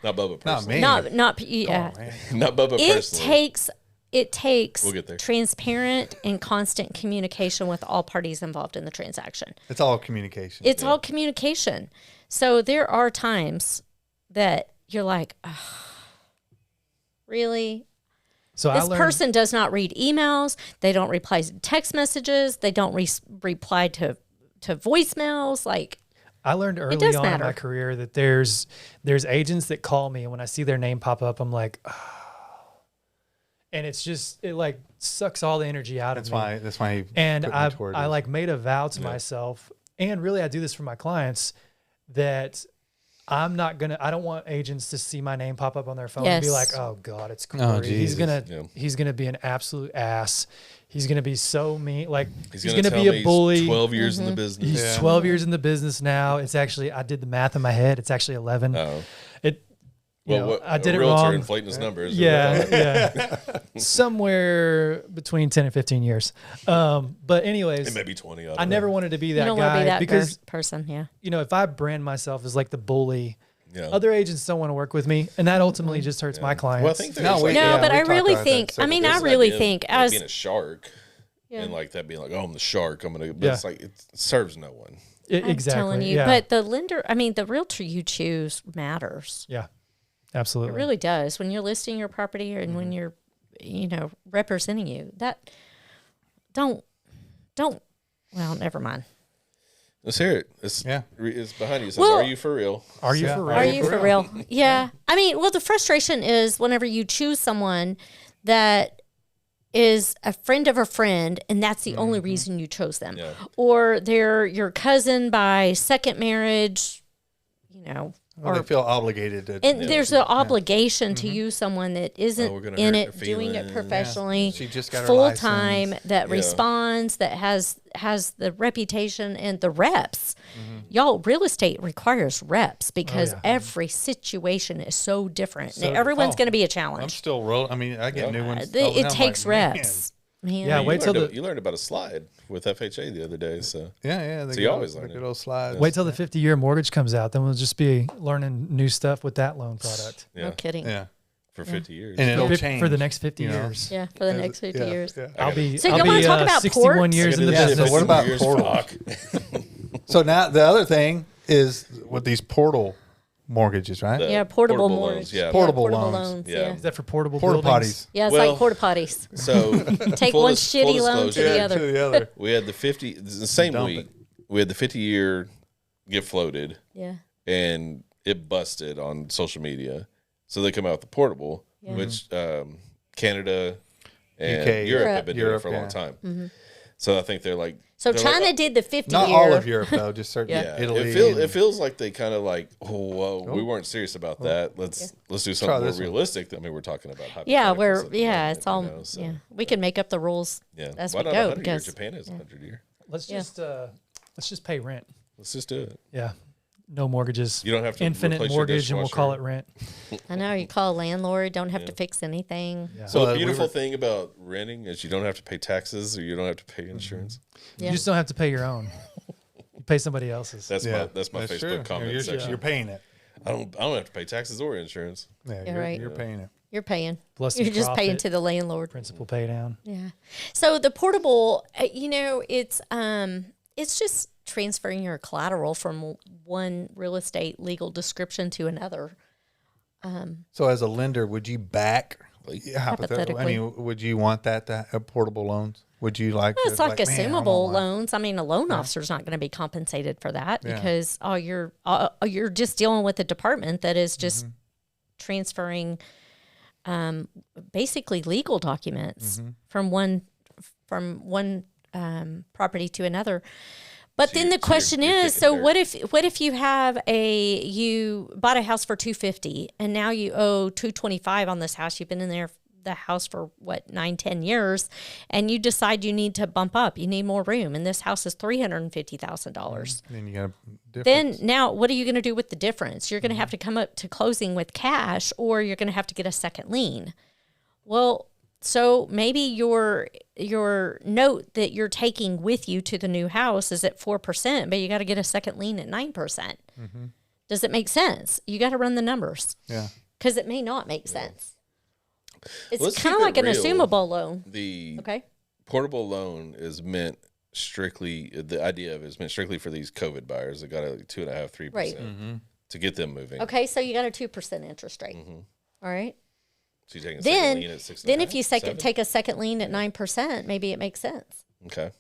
Not Bubba Not personally. me. Not yeah. Not Bubba It personally. takes We'll get there. transparent and constant communication with all parties involved in the transaction. It's all communication. It's all communication. So there are times that you're like, "Ugh, really? so I This learned, person does not read emails. They don't reply to text messages. They don't reply to voicemails. Like, I learned early does on in my matter. career that there's agents that call me, and when I see their name pop up, I'm like, oh. And it's just, it like sucks all the energy out That's of me. why. That's why. he And put me I toward I this. like made a vow to myself, and really I do this for my clients, that I don't want agents to see my name pop up on their phone and be Yes. like, oh God, it's Cory. Oh, he's Jesus. he's gonna be an absolute ass. He's gonna be so mean. Like He's he's gonna gonna be tell a me bully. He's 12 years Mm-hmm. in the business. He's Yeah. 12 years in the business now. It's actually, I did the math in my head. It's actually 11. Oh. It, you Well, know, what, I did a it realtor wrong. inflating his numbers. Yeah, yeah. Somewhere between 10 and 15 years. But anyways, It may be 20. I never wanted to be you that don't want to guy be that because, person. Yeah. you know, if I brand myself as like the bully, Yeah. other agents don't want to work with me. And that ultimately just hurts my clients. Well, I think there's No, like, Yeah, No, but we I talked really about that think, I several mean, times. I there's an really idea of, think like, as, being a shark Yeah. and like that being like, oh, I'm the shark. I'm gonna. But Yeah. it's like it serves no one. I'm exactly. telling you, yeah. but the lender, I mean, the realtor you choose matters. yeah, absolutely. It really does. When you're listing your property and when you're, you know, representing you, that don't, well, never mind. Let's hear it. It's Yeah. It's behind you. It says, Well- are you for real? Are you Yeah. for real? Are you for real? Yeah. I mean, well, the frustration is whenever you choose someone that is a friend of a friend, and that's the only reason you chose them, Yeah. or they're your cousin by second marriage, you know, Well, they feel obligated to. and there's an obligation to use someone that isn't we're gonna in hurt it, their doing it feelings. professionally, She just got her full time, license. that Yeah. responds, that has the reputation and the reps. Y'all, real estate requires reps because yeah. every situation is so different. So- and everyone's oh, going to be a I'm challenge. still rolling. I mean, I get new ones. all the It time, takes like, man. reps. Man. Yeah, You wait till learned the you learned about a slide with FHA the other day. So Yeah. So you always learn good it. old slides. wait till the 50-year mortgage comes out. Then we'll just be learning new stuff with that loan product yeah, No kidding. Yeah. for 50 years. And it'll for, change for the next 50 you know? years. Yeah, for the next 50 Yeah, years. yeah. I'll be So you I'll wanna be talk about 61 ports? years in the Yeah, so business. what about Years portal? fuck. So now the other thing is with these portal mortgages, right? The Yeah, portable loans, mortgage. yeah. Portable loans. Yeah. Yeah. Is that for portable Porta buildings? potties. Yeah, it's Well- like porta potties. So Take full one dis- full shitty loan to disclosure, the other. To the other. We had the same Dump week. We had the 50-year get floated, Yeah. and it busted on social media. So they come out with the portable, Yeah. which Canada and UK, Europe have been doing it Europe, for a long yeah. time. So I think they're like, So they're China like, did the 50 Not year. all of Europe though, just certain yeah, Italy. it and- feels like they kind of like, oh, well, we weren't serious about that. Let's do something more this one. realistic. I mean, we're talking about Yeah, hypotheticals we're at the yeah, moment, it's all you know, so, yeah. We can make up the rules yeah. as Why we not go 100 year? because Japan is 100 year. Let's Yeah. just pay rent. Let's just do it. Yeah. No mortgages. You don't have to Infinite replace your mortgage, and we'll call it dishwasher. rent. I know you call a landlord, don't have to fix anything. Yeah. So Well, the we beautiful were- thing about renting is you don't have to pay taxes or you don't have to Mm-hmm. pay insurance. Yeah. You just don't have to pay your own. You pay somebody else's. That's yeah, my Facebook true. comment You're, section. You're paying it. I don't have to pay taxes or insurance. Yeah, Yeah, you're, right. you're paying it. You're paying. Plus You're the just paying profit. to the landlord. Principal pay down. Yeah. So the portable, it's just transferring your collateral from one real estate legal description to another. So as a lender, would you back hypothetically. Yeah, hypothetical. I Hypothetically. mean, would you want that to have portable loans? Would you like? Well, to, it's like man, I don't assumable want- loans. I mean, a loan officer's not going to be compensated for that Yeah. because you're just dealing with a department that is just Mm-hmm. transferring basically legal documents Mm-hmm. from one property to another. But So then you're- the question you're is, kicking so dirt. what if you bought a house for $250 and now you owe $225 on this house? You've been in the house for what, 9-10 years, and you decide you need to bump up, you need more room, and this house is $350,000. Then you got a Then difference. now what are you going to do with the difference? You're going to have to come up to closing with cash, or you're going to have to get a second lien. Well, so maybe your note that you're taking with you to the new house is at 4%, but you got to get a second lien at 9%. Does it make sense? You got to run the numbers Yeah. because it may not make sense. It's Let's kind of keep like it an real. assumable loan. The Okay. portable loan is meant strictly, the idea of it is meant strictly for these COVID buyers that got a 2.5%, 3% Right. to get them moving. Okay, so you got a 2% interest rate. All right. So you're taking a second Then, lien at 6.5%. then if you 7? take a second lien at 9%, maybe it makes sense. Okay.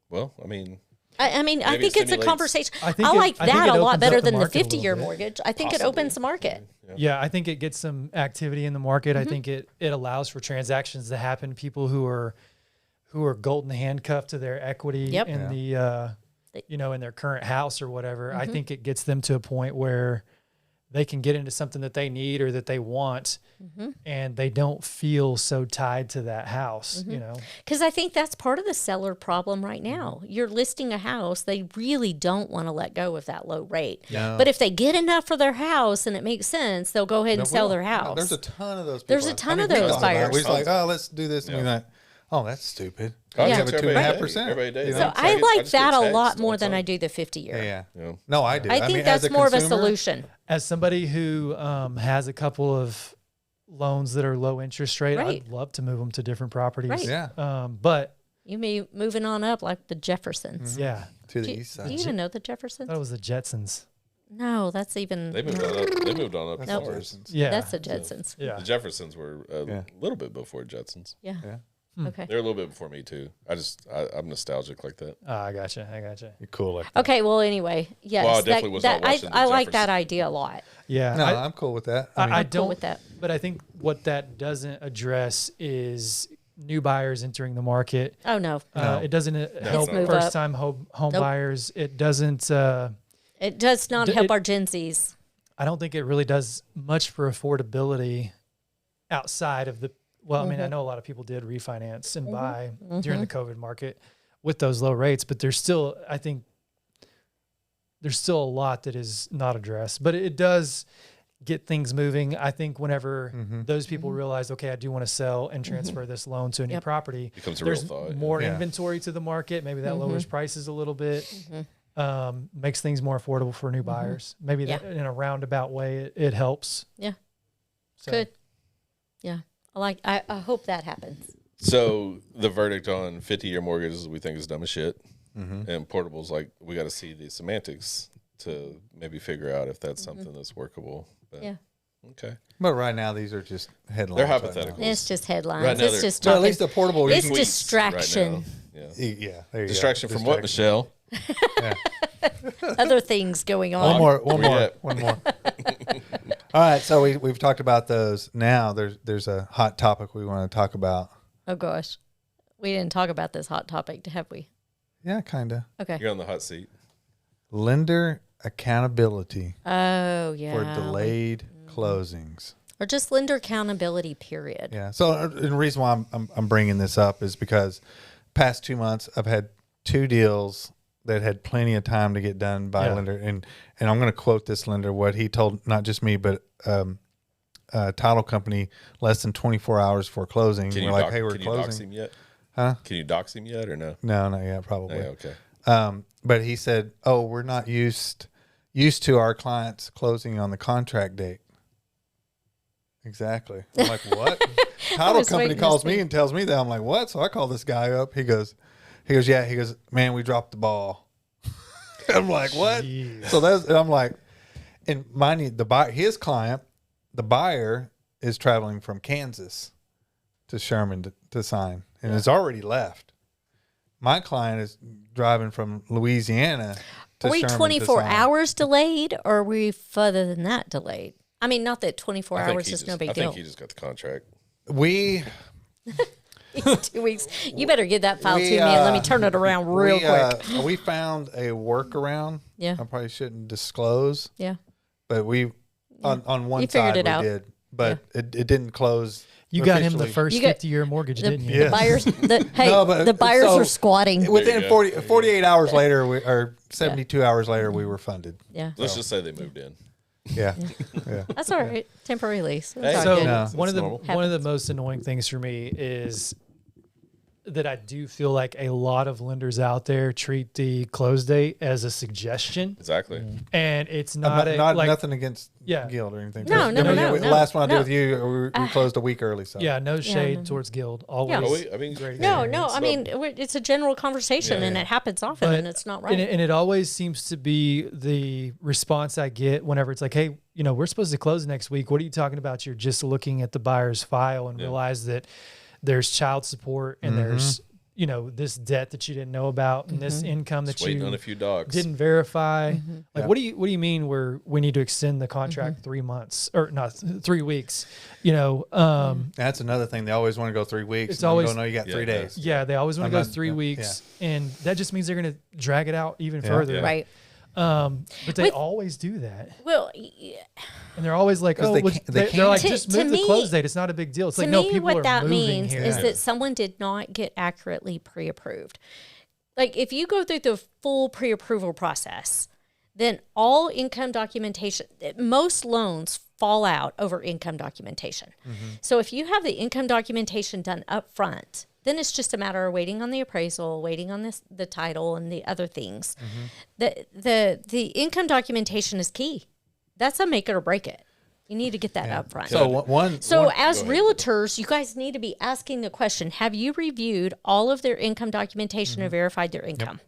Well, I mean, I mean, I Maybe think it it's a stimulates- conversation. I I, think it- like I think that it a lot opens better up the than the market a little 50-year bit. mortgage. I think it Possibly. opens the market. Yeah, I think it gets some activity in the market. I think it allows for transactions to happen. People who are golden handcuffed to their equity Yep. in the in their current house or whatever. I think it gets them to a point where they can get into something that they need or that they want, and they don't feel so tied to that house. You know, Because I think that's part of the seller problem right now. You're listing a house. They really don't want to let go of that low rate. No. But if they get enough for their house and it makes sense, they'll go ahead and sell will. their No, house. there's a ton of those people. There's a ton of we those thought about it. buyers. We're just like, oh, let's do this. And we're like, oh, that's stupid. Oh, You yeah. have a Everybody 2.5%. Everybody does. you So know? So I I like just get that a text lot more all the than I time. do the 50-year. Yeah. Yeah. No, I do. I think mean, that's as a more of a consumer, solution. as somebody who has a couple of loans that are low interest rate, Right. I'd love to move them to different properties. Right. Yeah, But You may moving on up like the Jeffersons. yeah, to the Do you, east do side. you even know the Jeffersons? that was the Jetsons. No, that's even They moved on up. They moved on up That's to the ours. Jetsons. Yeah, that's the Jetsons. yeah. The Jeffersons were a Yeah. little bit before Jetsons. Yeah. Yeah. Okay. They're a little bit before me too. I'm nostalgic like that. I gotcha. You're cool like that. Okay. Well, anyway, yes. Well, I definitely was not watching the I like that Jeffersons. idea a lot. Yeah, No, I, I'm cool with that. I, mean, I cool don't with that. But I think what that doesn't address is new buyers entering the market. Oh no, No. It doesn't help Move up. first-time home Nope. buyers. It doesn't. it does not D- help it- our Gen Zs. I don't think it really does much for affordability outside of the. Well, I mean, I know a lot of people did refinance and buy during the COVID market with those low rates, but there's still, I think, there's still a lot that is not addressed. But it does get things moving. I think whenever those people realize, okay, I do want to sell and transfer this loan to a new Yep. property, Becomes a real there's thought. more Yeah. inventory to the market. Maybe that lowers prices a little bit. Makes things more affordable for new buyers. Maybe Yeah. that, in a roundabout way, it helps. Yeah. So, Good. Yeah. I hope that happens. So the verdict on 50-year mortgages we think is dumb as shit, and portables like we got to see the semantics to maybe figure out if that's something that's workable. But, Yeah. Okay. but right now, these are just headlines. They're right now. hypothetical. It's just headlines. Right now it's they're- just But at talking. least the portable. It's you Tweets can- distraction. Right now. Yeah. Yeah, there you Distraction go. from what, Michelle? Other things going on. One Where you more, at? one more. All right, so we've talked about those. Now there's a hot topic we want to talk about. Oh gosh, we didn't talk about this hot topic, have we? Yeah, kind of. Okay. You're on the hot seat. Lender accountability Oh yeah. for delayed closings. Or just lender accountability. Period. Yeah. So the reason why I'm bringing this up is because past 2 months I've had 2 deals that had plenty of time to get done by a lender, and I'm going to quote this lender what he told not just me but title company less than 24 hours before closing. Can We're you, like, doc, hey, we're can you dox closing. him yet? Huh? Can you dox him yet or no? No, not yet, probably. Yeah, okay. But he said, "Oh, we're not used to our clients closing on the contract date." Exactly. I'm like, what? Title was company waiting to calls see. me and tells me that. I'm like, what? So I call this guy up. He goes, yeah. He goes, man, we dropped the ball. I'm like, what? Jeez. So and I'm like, and mind you, his client, the buyer is traveling from Kansas to Sherman to sign, and has already left. My client is driving from Louisiana to Are we Sherman to 24 sign. hours delayed, or are we further than that delayed? I mean, not that 24 I think hours he is just, no big I deal. think he just got the contract. We 2 weeks. You better get that file We, to me and let me turn it around real quick. We found a workaround. Yeah. I probably shouldn't disclose, Yeah. but we on one You figured side it we out. did, but it didn't close. You got him the officially. first You got- 50-year mortgage, The, didn't you? the buyers, hey, No, but the buyers so- are squatting. Within go. 48 hours later, or 72 hours later, we were funded. Yeah. Let's just say they moved in. Yeah, yeah. That's all right. Temporary lease. That's Hey. all So good. No. one of the normal. one of the most annoying things for me is that I do feel like a lot of lenders out there treat the close date as a suggestion, Exactly. and it's I'm not, not like nothing against Yeah. Guild or anything. No, no, I mean, no, The no, last one I did no. with you, we closed a week early. So yeah, no shade no. towards Guild. Always, Yeah. I mean, great No, experience. no. I mean, it's a general conversation, Yeah, and yeah. it happens often, But- and it's not right. And it always seems to be the response I get whenever it's like, hey, we're supposed to close next week. What are you talking about? You're just looking at the buyer's file and realize that there's child support and there's, this debt that you didn't know about and this income that just waiting you on a few dogs. didn't verify. Like, Yeah. what do you mean we need to extend the contract 3 months or not 3 weeks? that's another thing. They always want to go 3 weeks. It's and then always- go, no, you got 3 Yeah, days. Yeah, they always want I'm to go not- 3 yeah, weeks, and that just means they're going to drag it out even Yeah. further. Yeah. Right. But they With- always do that. Well, And they're always like, 'Cause oh, they well, can't- they they're like, can't. just To move the me- close date. It's not a big deal. It's to like, no, me, people what are that moving means here. is Yeah. that someone did not get accurately pre-approved. Like, if you go through the full pre-approval process, then all income documentation, most loans fall out over income documentation. So if you have the income documentation done up front, then it's just a matter of waiting on the appraisal, waiting on the title, and the other things. The income documentation is key. That's a make it or break it. You need to get that up front. So one. So one- as Go ahead. realtors, you guys need to be asking the question, have you reviewed all of their income documentation and verified their income?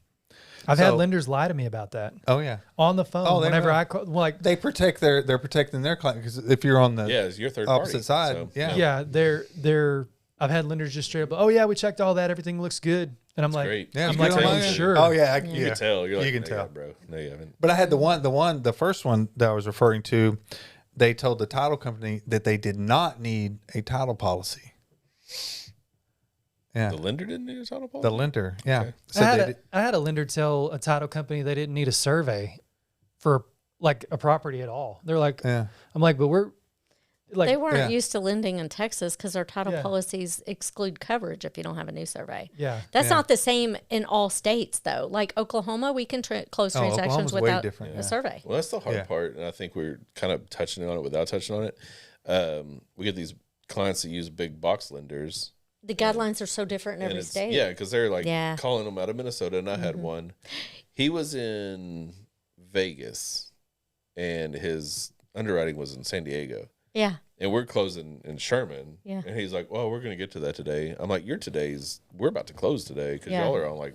I've had So- lenders lie to me about that oh yeah, on the phone. Oh, they whenever will. I call, like, they're protecting their client because if you're on the Yeah, it's your third opposite party. side, So, yeah. yeah, they're. I've had lenders just straight up, oh yeah, we checked all that, everything looks good, and I'm like, great. Yeah, I'm it's like, good are on you my end. sure? Oh yeah, You can tell. You're like, you can "No, tell, yeah, bro. No, you haven't. But I had the first one that I was referring to. They told the title company that they did not need a title policy. Yeah, The lender didn't need a title policy? the lender. Yeah, Okay. said I had a lender tell a title company they didn't need a survey for like a property at all. They're like, yeah. I'm like, but we're like, They weren't Yeah. used to lending in Texas because our title Yeah. policies exclude coverage if you don't have a new survey. yeah, That's Yeah. not the same in all states, though. Like Oklahoma, we can close Oh, transactions Oklahoma's way without different, a yeah. survey. Well, that's the hard Yeah. part, and I think we're kind of touching on it without touching on it. We get these clients that use big box lenders, The guidelines are so different in and every it's state. yeah, because they're like Yeah. calling them out of Minnesota, and I had one. He was in Vegas, and his underwriting was in San Diego, Yeah. and we're closing in Sherman. Yeah. And he's like, "Well, we're gonna get to that today." I'm like, we're about to close today because Yeah. y'all are on like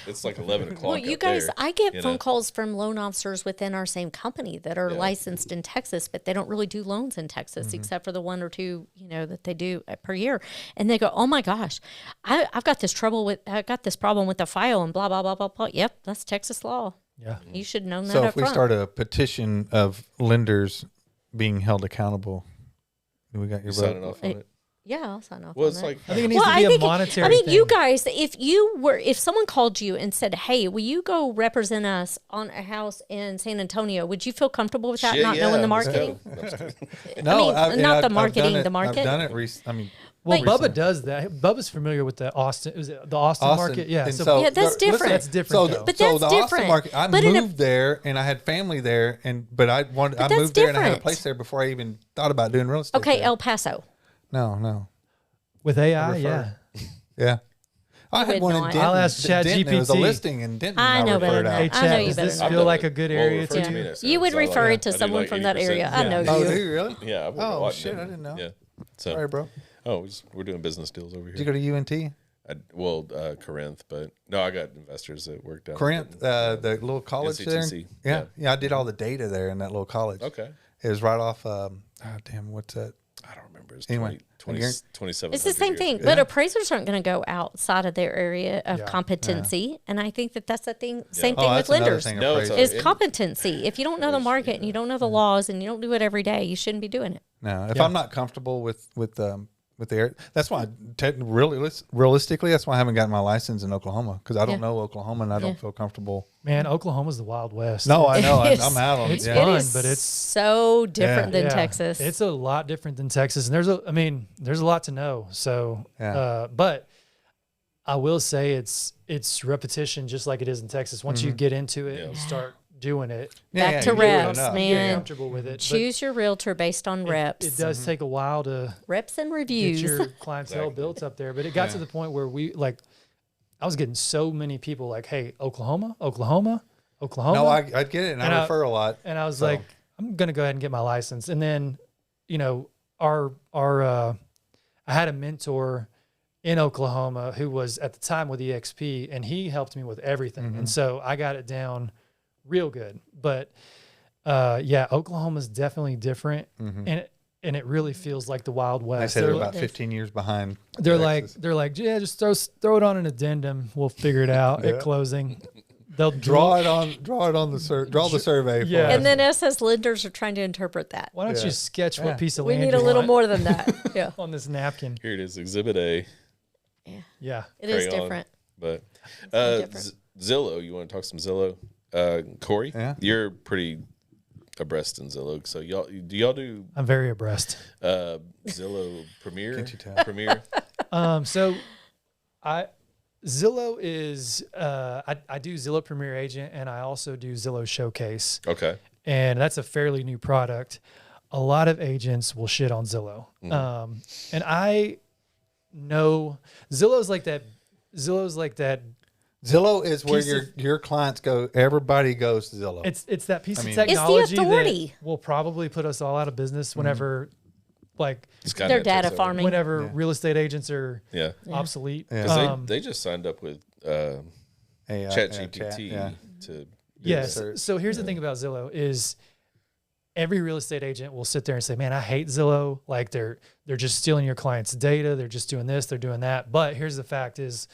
it's like 11 o'clock. Well, you out guys, there, I get you phone know? calls from loan officers within our same company that are Yeah. licensed in Texas, but they don't really do loans in Texas except for the one or two, that they do per year. And they go, "Oh my gosh, I got this problem with the file and blah blah blah blah blah." Yep, that's Texas law. yeah. You should have known that So up if we front. start a petition of lenders being held accountable, we got your You signing vote. off on it. Yeah, I'll sign off. Well, on it's that. like I think it needs to be a monetary. I mean, you thing. guys, if someone called you and said, "Hey, will you go represent us on a house in San Antonio?" Would you feel comfortable with that, shit, not yeah, knowing the let's marketing? go. No, I'm just kidding. No, I mean, and not the I've done marketing, it- the market. I've done it. I mean, Well, Like- Bubba does that. Bubba's familiar with the Austin. Is it the Austin, market? Yeah. and So, Yeah, that's listen, different. That's different, So, though. But so that's the Austin different. market, I But in a- moved there and I had family there, but I that's moved there and I had a different. place there before I even thought about doing real estate. Okay, there. El Paso. No, with AI, refer. yeah. yeah. I You had would one in not. Denton. I'll ask Denton. It was a ChatGPT. listing in Denton. I know better referred than out. Hey, I know chat, you does better this than feel that. like a good Well, area refer to to me do? next You time, would 'cause I refer it to I do someone like from that 80%. area. I Yeah. know Oh, you. do you really? Yeah. I work a Oh, lot in shit, I Denton. didn't know. Yeah. So, Sorry, bro. we're doing business deals over Did you here. go to UNT? Corinth, but no, I got investors that worked out. Corinth, the little college there. NCTC, Yeah, I did all the data there in that little college. Okay. is right off. Damn, what's that? I don't remember. It's Anyway, 27. It's the same thing, but appraisers aren't going to go outside of their area of competency, and I think that that's the thing. Same thing with that's another lenders. thing, No, it's appraisers. Is competency. If you don't know the market and you don't know the laws and you don't do it every day, you shouldn't be doing it. No, if I'm not comfortable with the area, that's why realistically, that's why I haven't gotten my license in Oklahoma, because I don't know Oklahoma and I don't feel comfortable. Man, Oklahoma's the Wild West. No, I know. It's- I'm out on it. It's Yeah. fun. It is but it's- so different than Yeah, Texas. It's a lot different than Texas, and there's a lot to know. So, Yeah. but I will say it's repetition, just like it is in Texas. Once you get into it and start doing it, Back to you do it reps, enough. you get man. comfortable with it. But Choose your realtor based on reps. it does take a while to Reps and get reviews. your clientele built up there, but it got to the point where I was getting so many people like, "Hey, Oklahoma." No, I get it, and I refer a lot. And I was like, I'm gonna go ahead and get my license. And then, I had a mentor in Oklahoma who was at the time with EXP, and he helped me with everything. And so I got it down real good. But Oklahoma's definitely different, and it really feels like the Wild I West. said they're They're, about 15 years behind. they're Texas. like, yeah, just throw it on an addendum. We'll figure it out at closing. They'll draw it on the survey. For Yeah. us. And then us as lenders are trying to interpret that. Why don't you sketch what piece of We land need a you little want more than that. Yeah. on this napkin? Here it is, Exhibit A. Yeah. It is Crayon. different. But different. Zillow, you want to talk some Zillow? Cory, you're pretty abreast in Zillow. So do y'all do I'm very abreast. Zillow Premier? Can't you tell? Premier? So Zillow is I do Zillow Premier Agent, and I also do Zillow Showcase, Okay. and that's a fairly new product. A lot of agents will shit on Zillow, and I know Zillow's like that. Zillow is where Piece your clients go. Everybody goes to Zillow. It's that piece of mean- technology authority. that will probably put us all out of business whenever, Skynet They're takes data over. farming. whenever real estate agents are Yeah. obsolete. Yeah. 'Cause they just signed up with ChatGPT Chat, yeah. to do Yes. this. So here's the thing about Zillow is every real estate agent will sit there and say, "Man, I hate Zillow. Like they're just stealing your client's data. They're just doing this. They're doing that." But here's the fact: is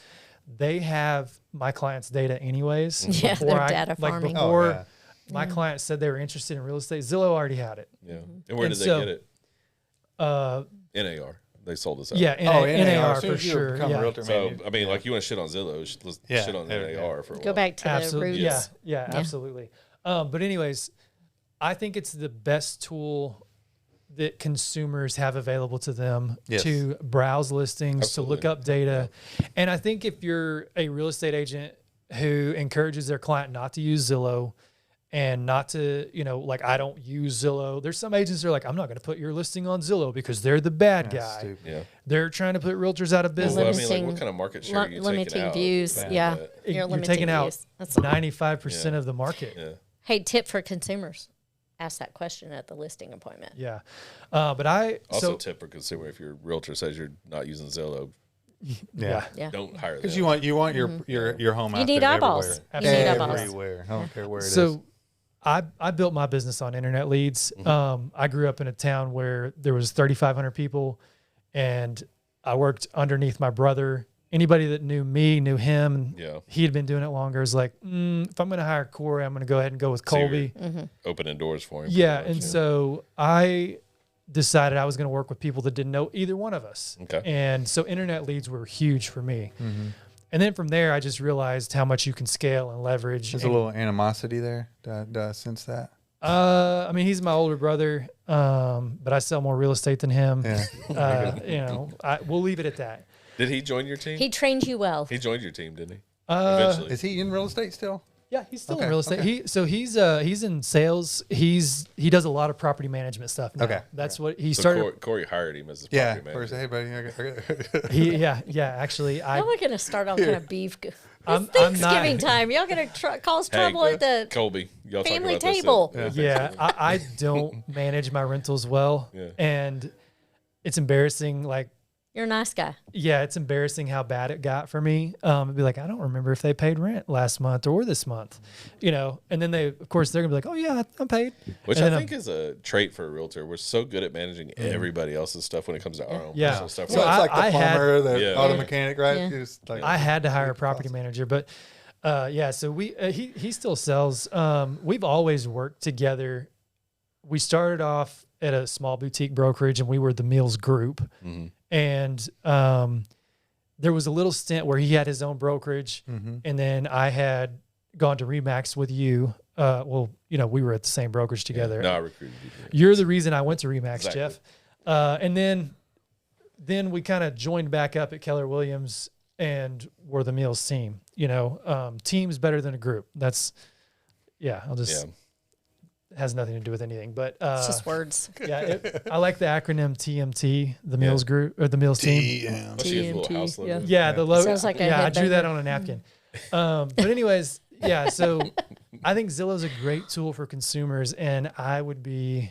they have my client's data anyways. Yeah, Before they're data farming. Before Oh, yeah. my client said they were interested in real estate, Zillow already had it. Yeah. And where And did they so- get it? NAR. They sold us out. Yeah, NAR As soon for as you sure. become a Yeah. realtor, So man, I mean, like you want to shit on Zillow, let's Yeah, shit on yeah, NAR for a while. Go back to Absolutely. the roots. Yeah, absolutely. But anyways, I think it's the best tool that consumers have available to them Yes. to browse listings, to look Absolutely. up data. And I think if you're a real estate agent who encourages their client not to use Zillow and not to, like I don't use Zillow. There's some agents that are like, I'm not going to put your listing on Zillow because they're the bad That's guy. stupid. Yeah. They're trying to put realtors out of business. Well, I mean, like, Limiting- what kind of market share are you taking limiting out? views. with Yeah. that? You're You're limiting taking out views. That's 95% of the market. Yeah. Hey, tip for consumers. Ask that question at the listing appointment. Yeah. But I, Also, so tip for consumer: if your realtor says you're not using Zillow, Yeah. Yeah. don't hire them. Because you want your home You out need there eyeballs. everywhere. You need eyeballs. Everywhere. I don't care where it is. So I built my business on internet leads. I grew up in a town where there was 3,500 people, and I worked underneath my brother. Anybody that knew me knew him. Yeah. He had been doing it longer. It was like, if I'm going to hire Cory, I'm going to go ahead and go with So Colby. you're opening doors for him. Yeah. pretty And much, so I decided I was going to work with people that didn't know either one of us. Okay. And so internet leads were huge for me. And then from there, I just realized how much you can scale and leverage. There's a and- little animosity there. Do I sense that? I mean, he's my older brother, but I sell more real estate than him. Yeah. We'll leave it at that. Did he join your team? He trained you well. He joined your team, didn't he? Uh, Eventually. Is he in real estate still? Yeah, he's still Okay, in real estate. okay. He's in sales. He does a lot of property management stuff now. Okay. That's what he So started. Corey hired him as his Yeah. property First, manager. hey, buddy. Yeah. Actually, Y'all are going to start all kind of beef. It's I'm Thanksgiving not- time. Y'all going to cause Hey, trouble at the Colby, y'all talk family about this table. at- yeah, I don't manage my rentals well, Yeah. and it's embarrassing. Like You're a nice guy. Yeah, it's embarrassing how bad it got for me. It'd be like, I don't remember if they paid rent last month or this month, and then of course, they're gonna be like, oh yeah, I'm paid. Which And I then think is a trait for a realtor. We're so good at managing everybody else's stuff when it comes to our own Yeah. personal stuff. So We're it's like, like the I had- plumber, the Yeah. auto mechanic, right? Yeah. Just like, I had to hire a property manager, but so he still sells. We've always worked together. We started off at a small boutique brokerage, and we were the Mills Group. And there was a little stint where he had his own brokerage, and then I had gone to Remax with you. We were at the same brokerage together. no, I recruited you. You're the reason I went to Remax, Exactly. Jeff. And then we kind of joined back up at Keller Williams and were the Mills team. Team's better than a group. That's I'll just it has nothing to do with anything, but It's just words. I like the acronym TMT, the Mills group or the Mills team. TM. Oh, she has a little TMT, house logo. yeah. Yeah, the logo. Sounds like a I drew that headbanger. on a napkin. But anyways, so I think Zillow's a great tool for consumers, and I would be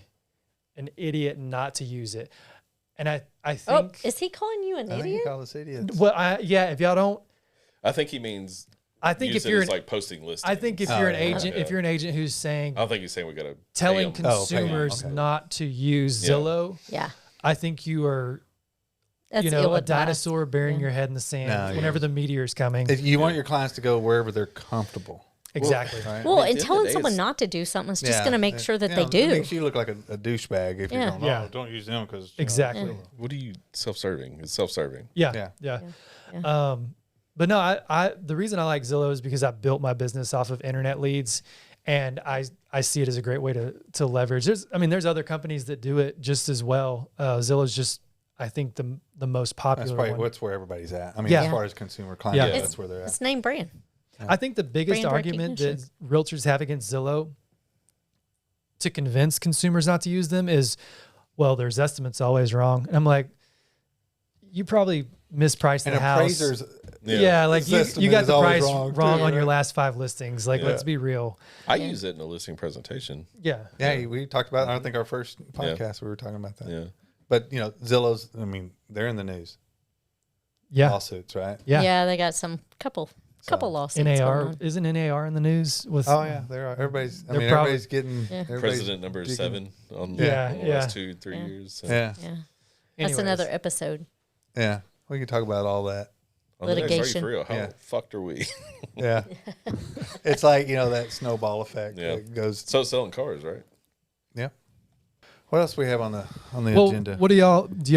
an idiot not to use it. And I Oh, think is he calling you an I think idiot? you call us idiots. if y'all don't, I think he means. I think use if it you're as like posting listings. I think if Oh, you're an yeah. agent, if you're an agent who's saying I don't think he's saying we got to telling pay him. Oh, pay 'em, consumers okay. not to use Yeah. Zillow, Yeah. I think you are That's a ill-advised. dinosaur burying Yeah. your head in the sand No, whenever the meteor's coming. If you want your clients to go wherever they're comfortable. Exactly. Right? Well, I mean, and at the end of telling the day, someone it's- not to do something is just Yeah. going to make sure that they It do. makes you look like a douchebag if Yeah. you're going, Yeah. don't use them because Exactly. What are you self-serving? It's self-serving. Yeah. But no, I the reason I like Zillow is because I built my business off of internet leads, and I see it as a great way to leverage. There's other companies that do it just as well. Zillow's just, I think, the most That's popular probably one. what's where everybody's at. I mean, Yeah. as far as consumer clients, Yeah. that's where they're at. It's name brand. I think the biggest Brand argument that recognition. realtors have against Zillow to convince consumers not to use them is, well, there's estimates always wrong. And I'm like, you probably mispriced And the house. appraisers, Yeah, like His you estimate got is the always price wrong, wrong too, on your right? last 5 listings. Like, let's be real. I use it in a listing presentation. Yeah. yeah, we talked about. I don't think our first podcast we were talking about that. Yeah. But Zillow's. I mean, they're in the news. Yeah. Lawsuits, right? Yeah. Yeah, they got some couple lawsuits going NAR on. isn't NAR in the news with Oh yeah, there are. Everybody's. They're probably- everybody's getting. Yeah. everybody's President number digging- 7 on Yeah, the yeah. last 2-3 Yeah. years. So. Yeah, Yeah. That's Anyways. another episode. yeah. We can talk about all that. On the next, are you Litigation. for real? How Yeah. fucked are we? Yeah, it's like that snowball effect Yeah. that goes. So selling cars, right? Yeah. What else we have on the Well, agenda? what do y'all think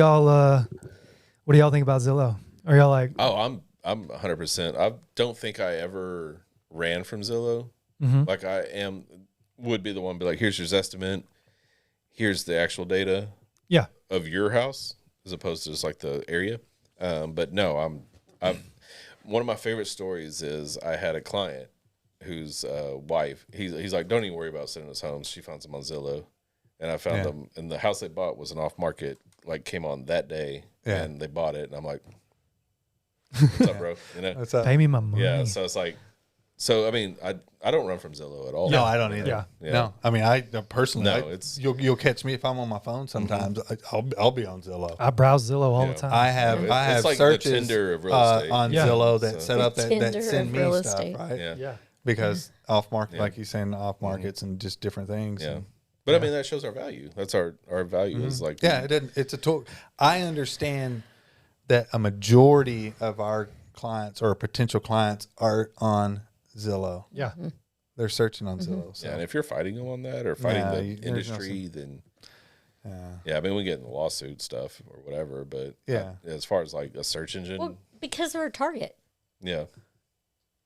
about Zillow? Are y'all like, Oh, I'm 100%. I don't think I ever ran from Zillow. Mhm. Like would be the one be like, here's your estimate, here's the actual data yeah, of your house as opposed to just like the area. But no, I'm one of my favorite stories is I had a client whose wife, he's like, don't even worry about sending us homes. She found them on Zillow, and I found Yeah. them, and the house they bought was an off market, like came on that day, Yeah. and they bought it, and I'm like, what's up, bro? What's up? pay me my money. Yeah, so it's like, I mean, I don't run from Zillow at all. No, I don't either. Yeah. Yeah. No, I mean, I personally, No, it's you'll catch me if I'm on my phone. Sometimes I'll be on Zillow. I browse Zillow all Yeah. the time. I have It's I have like the searches Tinder of real estate. on Yeah. Zillow that So- set up that Tinder send of me real stuff, estate. right? Yeah. yeah. Because off market, Yeah. like you're saying, off markets and just different things. Yeah. And, But I mean, that shows our value. That's our value is like, yeah, it doesn't. It's a tool. I understand that a majority of our clients or potential clients are on Zillow. Yeah. They're searching on Zillow. So yeah, and if you're fighting them on that or fighting No, the there's no industry, then yeah, I mean, we get in the lawsuit stuff or whatever, but Yeah. as far as like a search engine, Well, because they're a target. yeah,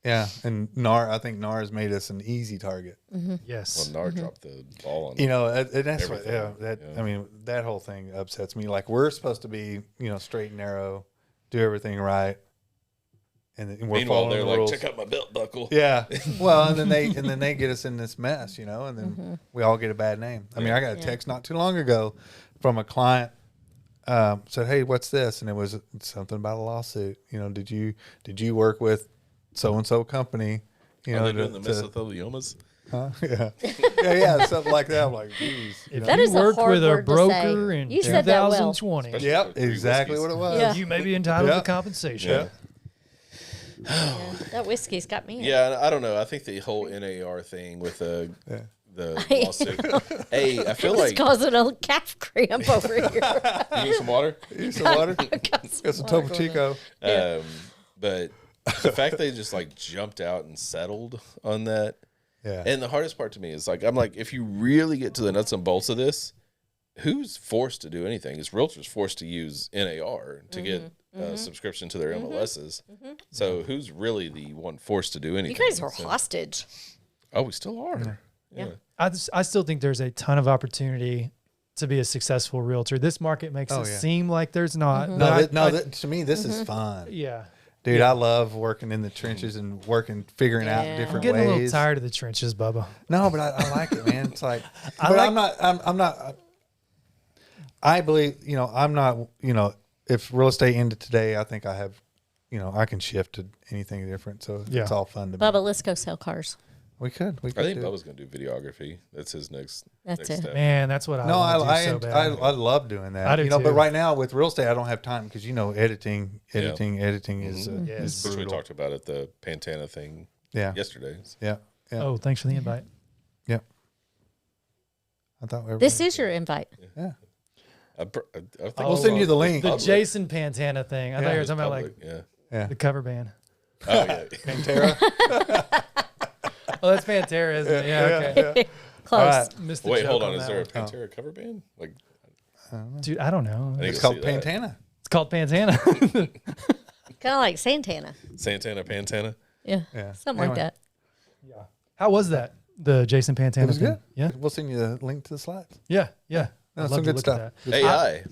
yeah, and NAR, I think NAR has made us an easy target. Yes. well, NAR dropped the ball on And that's what. Everything, Yeah, that. yeah. I mean, that whole thing upsets me. Like we're supposed to be, straight and narrow, do everything right, and then we're Meanwhile, following they're the like, rules. check out my belt buckle. Yeah. Well, and then they get us in this mess, and then we all get a bad name. I mean, I got a text not too long ago from a client said, "Hey, what's this?" And it was something about a lawsuit. Did you work with so and so company? Are they doing the mesotheliomas? Huh? Yeah, something like that. I'm like, geez. If That you is a worked hard with a word to say. broker in You said that well. 2020, Especially Yep, for 3 exactly whiskeys. what it was. Yeah. you may be entitled Yeah. to compensation. Yeah. Yeah, that whiskey's got me. Yeah, I don't know. I think the whole NAR thing with the Hey. lawsuit. Hey, I feel It's like causing a calf cramp over here. you need some water. Need some water? Got Got some Topo Chico. But the fact they just like jumped out and settled on that. Yeah. And the hardest part to me is like, I'm like, if you really get to the nuts and bolts of this, who's forced to do anything? Is realtors forced to use NAR to get a subscription to their MLSs? So who's really the one forced to do anything? You guys are So- hostage. Oh, we still are. Yeah. I still think there's a ton of opportunity to be a successful realtor. This market makes Oh, it yeah. seem like there's not. No, but to me, this is fun. yeah. Dude, I love working in the trenches and figuring out Yeah. different I'm getting a little ways. tired of the trenches, Bubba. No, but I like it, man. It's like, I but like- I'm not. I believe, I'm not. If real estate ended today, I think I have, I can shift to anything different. So Yeah. it's all fun to me. Bubba, let's go sell cars. We could. I think do. Bubba's going to do videography. That's his next That's next it. step. Man, that's what I No, want to do I so bad. I love doing that. I do But too. right now with real estate, I don't have time because editing is Yes. is Which we brutal. talked about at the Pantana thing Yeah, yesterday. yeah. Oh, thanks for the invite. I thought we were This is your invite. yeah. I think Oh, We'll send you the link. The Public. Jason Pantana thing. I thought you were talking about like yeah. Yeah, the cover band. Oh yeah. Pantera. Oh, that's Pantera, isn't it? Yeah, okay. Close. All right. Missed the Wait, joke hold on. on Is that there a one. Pantera cover band? Like, Dude, I don't know. I think It's you'll called see that. Pantana. It's called Pantana. Kind of like Santana. Santana Pantana. Yeah. Yeah. Something Anyway. like that. Yeah. How was that? The Jason Pantana It was thing? good. Yeah. We'll send you the link to the slides. Yeah. Yeah. No, I'd some love to good look stuff. at that.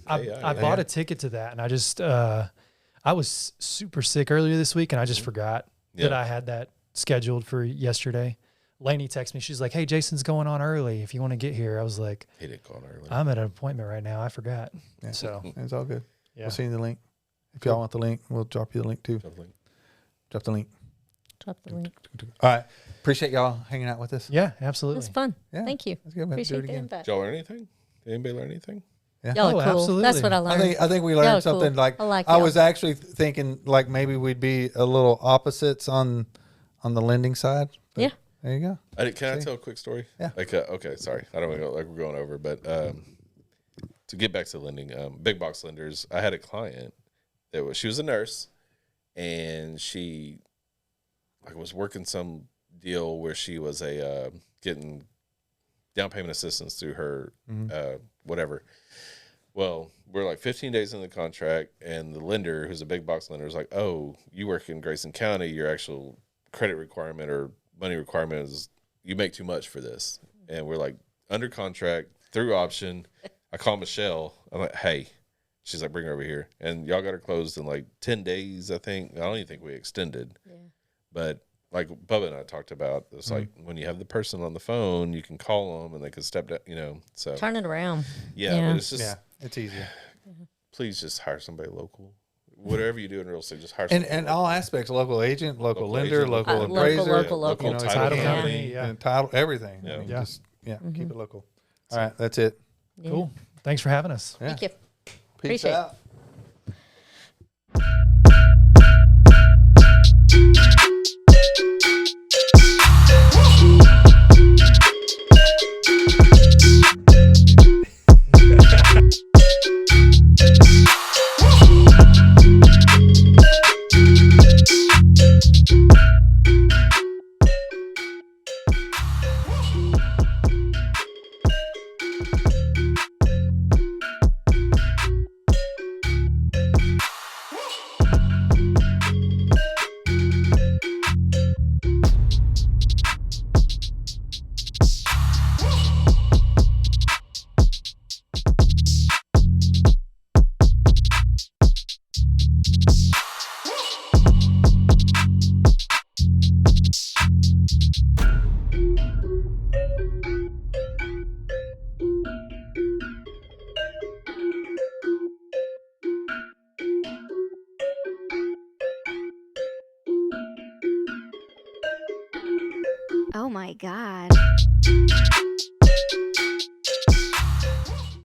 AI. I bought a ticket to that and I just I was super sick earlier this week and I just forgot that Yeah. I had that scheduled for yesterday. Lainey texted me. She's like, "Hey, Jason's going on early. If you want to get here." I was like, He didn't call early. "I'm at an appointment right now. I forgot." Yeah. So It's all good. yeah. We'll send you the link. If y'all want the link, we'll drop you the link too. Drop the link. Drop the link. All right. Appreciate y'all hanging out with us. Yeah, It absolutely. was fun. Yeah. Thank you. Let's go ahead and do Appreciate it the again. invite. Did y'all learn anything? Did anybody learn anything? Y'all Oh, are cool. absolutely. That's what I learned. I think we Y'all learned are cool. something like I like I y'all. was actually thinking like maybe we'd be a little opposites on the lending side. But Yeah. There you go. Can I tell a quick story? Yeah. Like, okay, sorry. I don't want to go like we're going over, but to get back to lending, big box lenders, I had a client she was a nurse and she like was working some deal where she was getting down payment assistance through her whatever. Well, we're like 15 days in the contract, and the lender, who's a big box lender, is like, "Oh, you work in Grayson County. Your actual credit requirement or money requirement is you make too much for this." And we're like under contract through option. I call Michelle. I'm like, "Hey," she's like, "Bring her over here." And y'all got her closed in like 10 days, I think. I don't even think we extended. Yeah. But like Bubba and I talked about, it's like when you have the person on the phone, you can call them and they can step down, so. Turn it around. Yeah, but it's just. Yeah. It's easier. Please just hire somebody local. Whatever you do in real estate, just hire And somebody. and all aspects, local agent, local Local lender, agent, local local- appraiser, local, you know, title it's company, yeah. and title, everything. Yeah. I mean, Yeah. just keep it local. All right, that's it. Yeah. Cool. Thanks for having us. Yeah. Thank you. Peace Appreciate it. out. Oh my God.